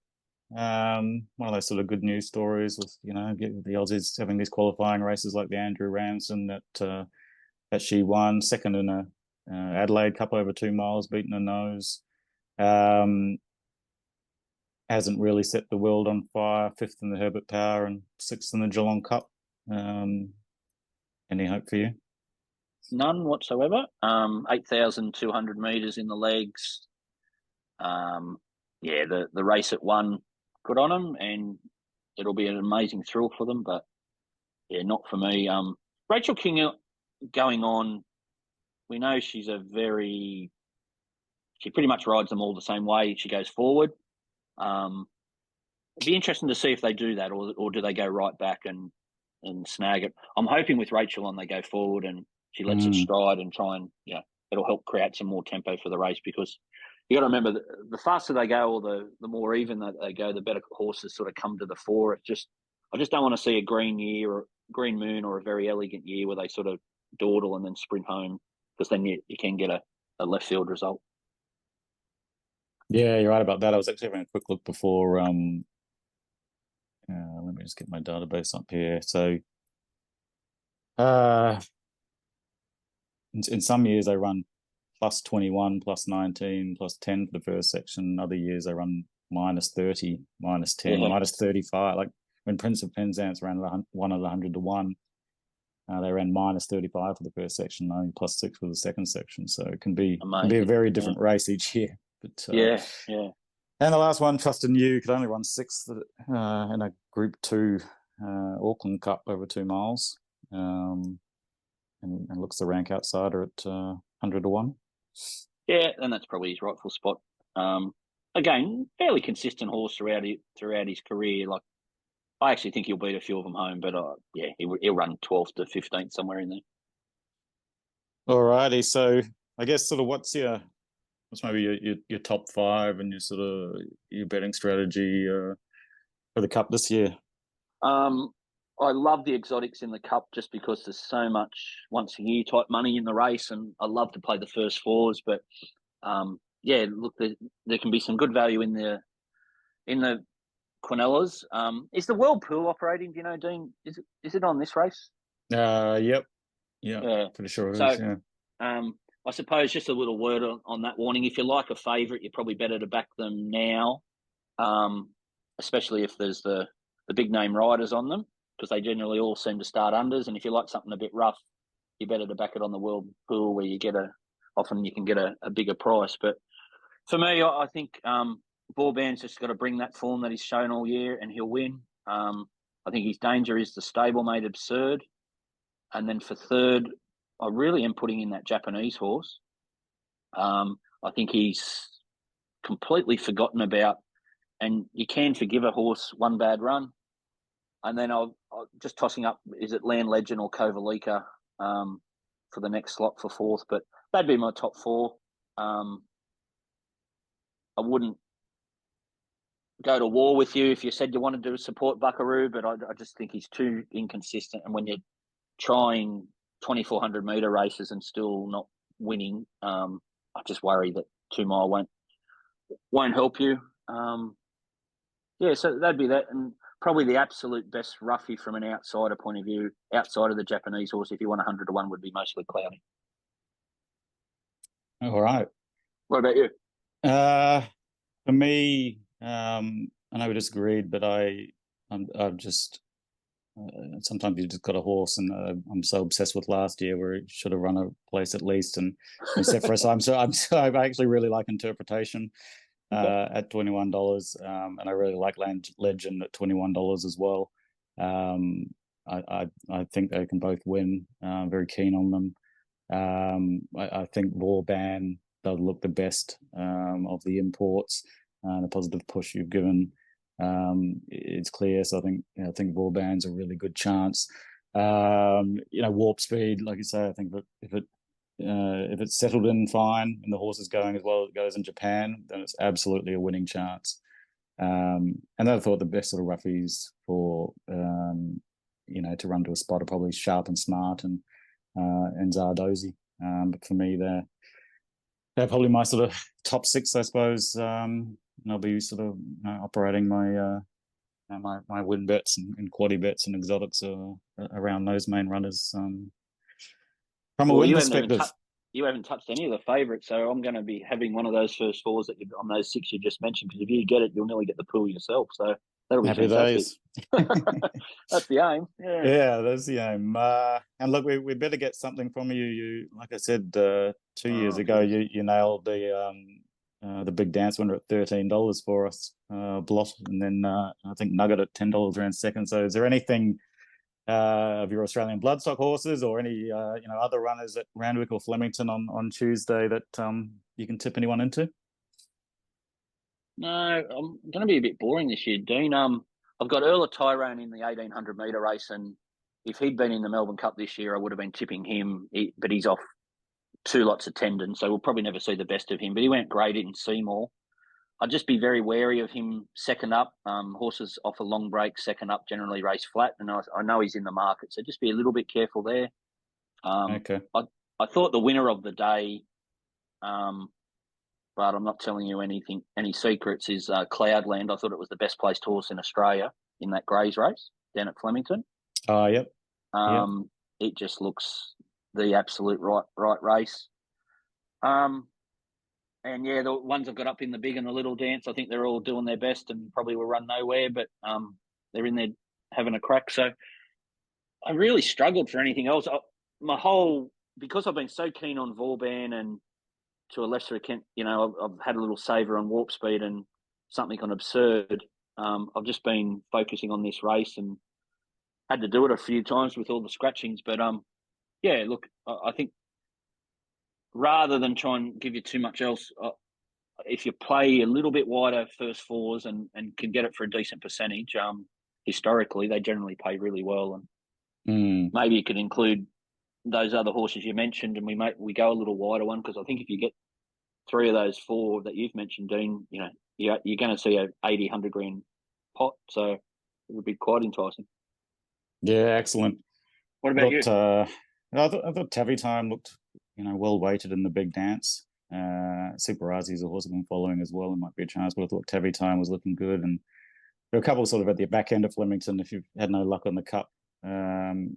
One of those sort of good news stories with the Aussies having these qualifying races like the Andrew Ramsden that she won second in a Adelaide Cup over 2 miles, beating her nose. Hasn't really set the world on fire. 5th in the Herbert Power and 6th in the Geelong Cup. Any hope for you? None whatsoever. 8,200 metres in the legs. The race at 1. Good on them, and it'll be an amazing thrill for them. But not for me. Rachel King going on. We know she's she pretty much rides them all the same way. She goes forward. It'd be interesting to see if they do that, or do they go right back and snag it. I'm hoping with Rachel on they go forward and she lets it stride and try and it'll help create some more tempo for the race, because you got to remember the faster they go, or the more even that they go, the better horses sort of come to the fore. I just don't want to see a green year or green moon or a very elegant year where they sort of dawdle and then sprint home, because then you can get a left field result. Yeah, you're right about that. I was actually having a quick look before. Let me just get my database up here. So, in some years they run plus 21, plus 19, plus 10 for the first section. Other years they run minus 30, minus 10, minus 35. Like when Prince of Penzance ran 100 to 1, they ran minus 35 for the first section, only plus 6 for the second section. So it can be a very different race each year. But And the last one, Trust in You, could only run 6th in a Group 2 Auckland Cup over 2 miles, and looks the rank outsider at 100 to 1. Yeah, and that's probably his rightful spot. Again, fairly consistent horse throughout his career. Like, I actually think he'll beat a few of them home, but he'll run 12th to 15th somewhere in there. All righty, so I guess sort of what's maybe your top 5 and your betting strategy for the Cup this year? I I love the exotics in the Cup just because there's so much once a year type money in the race, and I love to play the first fours. But yeah, look, there can be some good value in the Quinellas. Is the World Pool operating? Do you know, Dean? Is it on this race? Yep. Yeah, Pretty sure it so, is. Yeah. I suppose just a little word on that warning. If you like a favourite, you're probably better to back them now, especially if there's the big name riders on them, because they generally all seem to start unders. And if you like something a bit rough, you're better to back it on the World Pool, where often you can get a bigger price. But for me, I think Vauban's just got to bring that form that he's shown all year, and he'll win. I think his danger is the stablemate Absurd. And then for third, I really am putting in that Japanese horse. I think he's completely forgotten about, and you can forgive a horse one bad run. And then I'll just tossing up, is it Land Legend or Kovalika for the next slot for fourth? But that'd be my top four. I wouldn't go to war with you if you said you wanted to support Buckaroo, but I just think he's too inconsistent. And when you're trying 2,400 metre races and still not winning, I just worry that 2 Mile won't help you. Yeah, so that'd be that. And probably the absolute best roughie from an outsider point of view, outside of the Japanese horse, if you want 100 to 1, would be mostly Cloudy. All right. What about you? For me, I know we disagreed, but I'm just sometimes you just got a horse, and I'm so obsessed with last year where it should have run a place at least, and except for us, I actually really like Interpretation at $21, and I really like Legend at $21 as well. I think they can both win. Very keen on them. I think Vauban does look the best of the imports. The positive push you've given, it's clear. So I think Vauban's a really good chance. Warp Speed, like you say, I think that if it's settled in fine and the horse is going as well as it goes in Japan, then it's absolutely a winning chance. And then I thought the best sort of roughies for to run to a spot are probably Sharp and Smart and Zardozi. But for me, they're probably my sort of top 6, I suppose. And I'll be sort of operating my my win bets and quaddy bets and exotics around those main runners. From a win perspective, you haven't touched any of the favourites, so I'm going to be having one of those first fours on those 6 you just mentioned. Because if you get it, you'll nearly get the pool yourself. So that'll be happy fantastic. days. That's the aim. Yeah, that's the aim. And look, we better get something from you. You, like I said 2 years ago, you nailed the big dance winner at $13 for us, Blot, and then I think Nugget at $10 around second. So is there anything of your Australian Bloodstock horses or any other runners at Randwick or Flemington on Tuesday that you can tip anyone into? No, I'm going to be a bit boring this year, Dean. I've got Earl of Tyrone in the 1,800 metre race, and if he'd been in the Melbourne Cup this year, I would have been tipping him, but he's off 2 lots of tendon, so we'll probably never see the best of him. But he went great in Seymour. I'd just be very wary of him second up. Horses off a long break, second up generally race flat, and I know he's in the market, so just be a little bit careful there. Okay. I thought the winner of the day, but I'm not telling you any secrets, is Cloudland. I thought it was the best placed horse in Australia in that Greys race down at Flemington. Yep. It just looks the absolute right race. And yeah, the ones I've got up in the big and the little dance, I think they're all doing their best and probably will run nowhere, but they're in there having a crack. So I really struggled for anything else. Because I've been so keen on Vauban and to a lesser extent, I've had a little saver on Warp Speed and something on Absurd. I've just been focusing on this race and had to do it a few times with all the scratchings. But yeah, look, I think rather than try and give you too much else, if you play a little bit wider first fours and can get it for a decent percentage, historically they generally pay really well. And maybe you could include those other horses you mentioned, and we go a little wider one, because I think if you get 3 of those 4 that you've mentioned, Dean, you're going to see a 80, 100 grand pot, so it would be quite enticing. Yeah, excellent. What about you? I thought Tavi Time looked, well weighted in the big dance. Super Razzie is a horse I've been following as well, and might be a chance, but I thought Tavi Time was looking good. And there were a couple sort of at the back end of Flemington, if you've had no luck on the Cup. In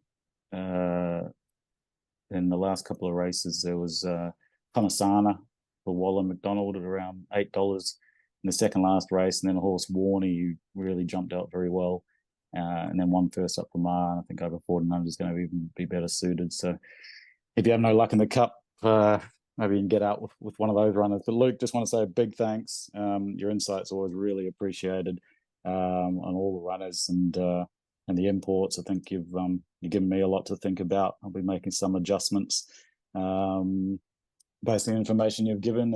the last couple of races, there was Conasana for Wallen McDonald at around $8 in the second last race, and then a horse Warney who really jumped out very well, and then won first up for Mar. And I think over 1400 is going to even be better suited. So if you have no luck in the Cup, maybe you can get out with one of those runners. But Luke, just want to say a big thanks. Your insights are always really appreciated on all the runners and the imports. I think you've given me a lot to think about. I'll be making some adjustments based on the information you've given,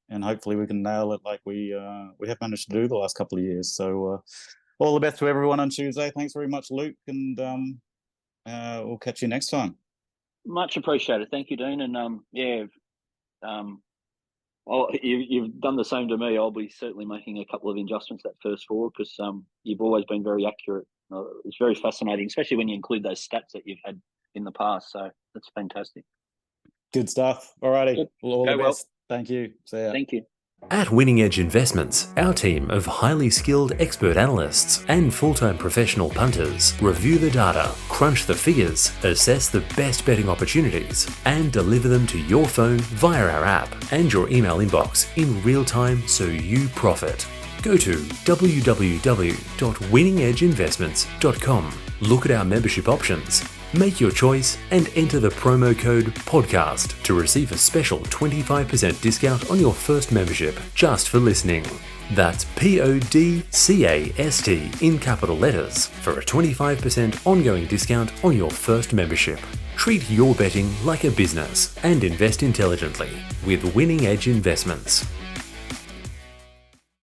and hopefully we can nail it like we have managed to do the last couple of years. So all the best to everyone on Tuesday. Thanks very much, Luke, and we'll catch you next time. Much appreciated. Thank you, Dean. And you've done the same to me. I'll be certainly making a couple of adjustments that first four, because you've always been very accurate. It's very fascinating, especially when you include those stats that you've had in the past. So that's fantastic. Good stuff. All righty. All the best. Well. Thank you. See ya. Thank you. At Winning Edge Investments, our team of highly skilled expert analysts and full-time professional punters review the data, crunch the figures, assess the best betting opportunities, and deliver them to your phone via our app and your email inbox in real time so you profit. Go to www.winningedgeinvestments.com, look at our membership options, make your choice, and enter the promo code PODCAST to receive a special 25% discount on your first membership just for listening. That's PODCAST in capital letters for a 25% ongoing discount on your first membership. Treat your betting like a business and invest intelligently with Winning Edge Investments.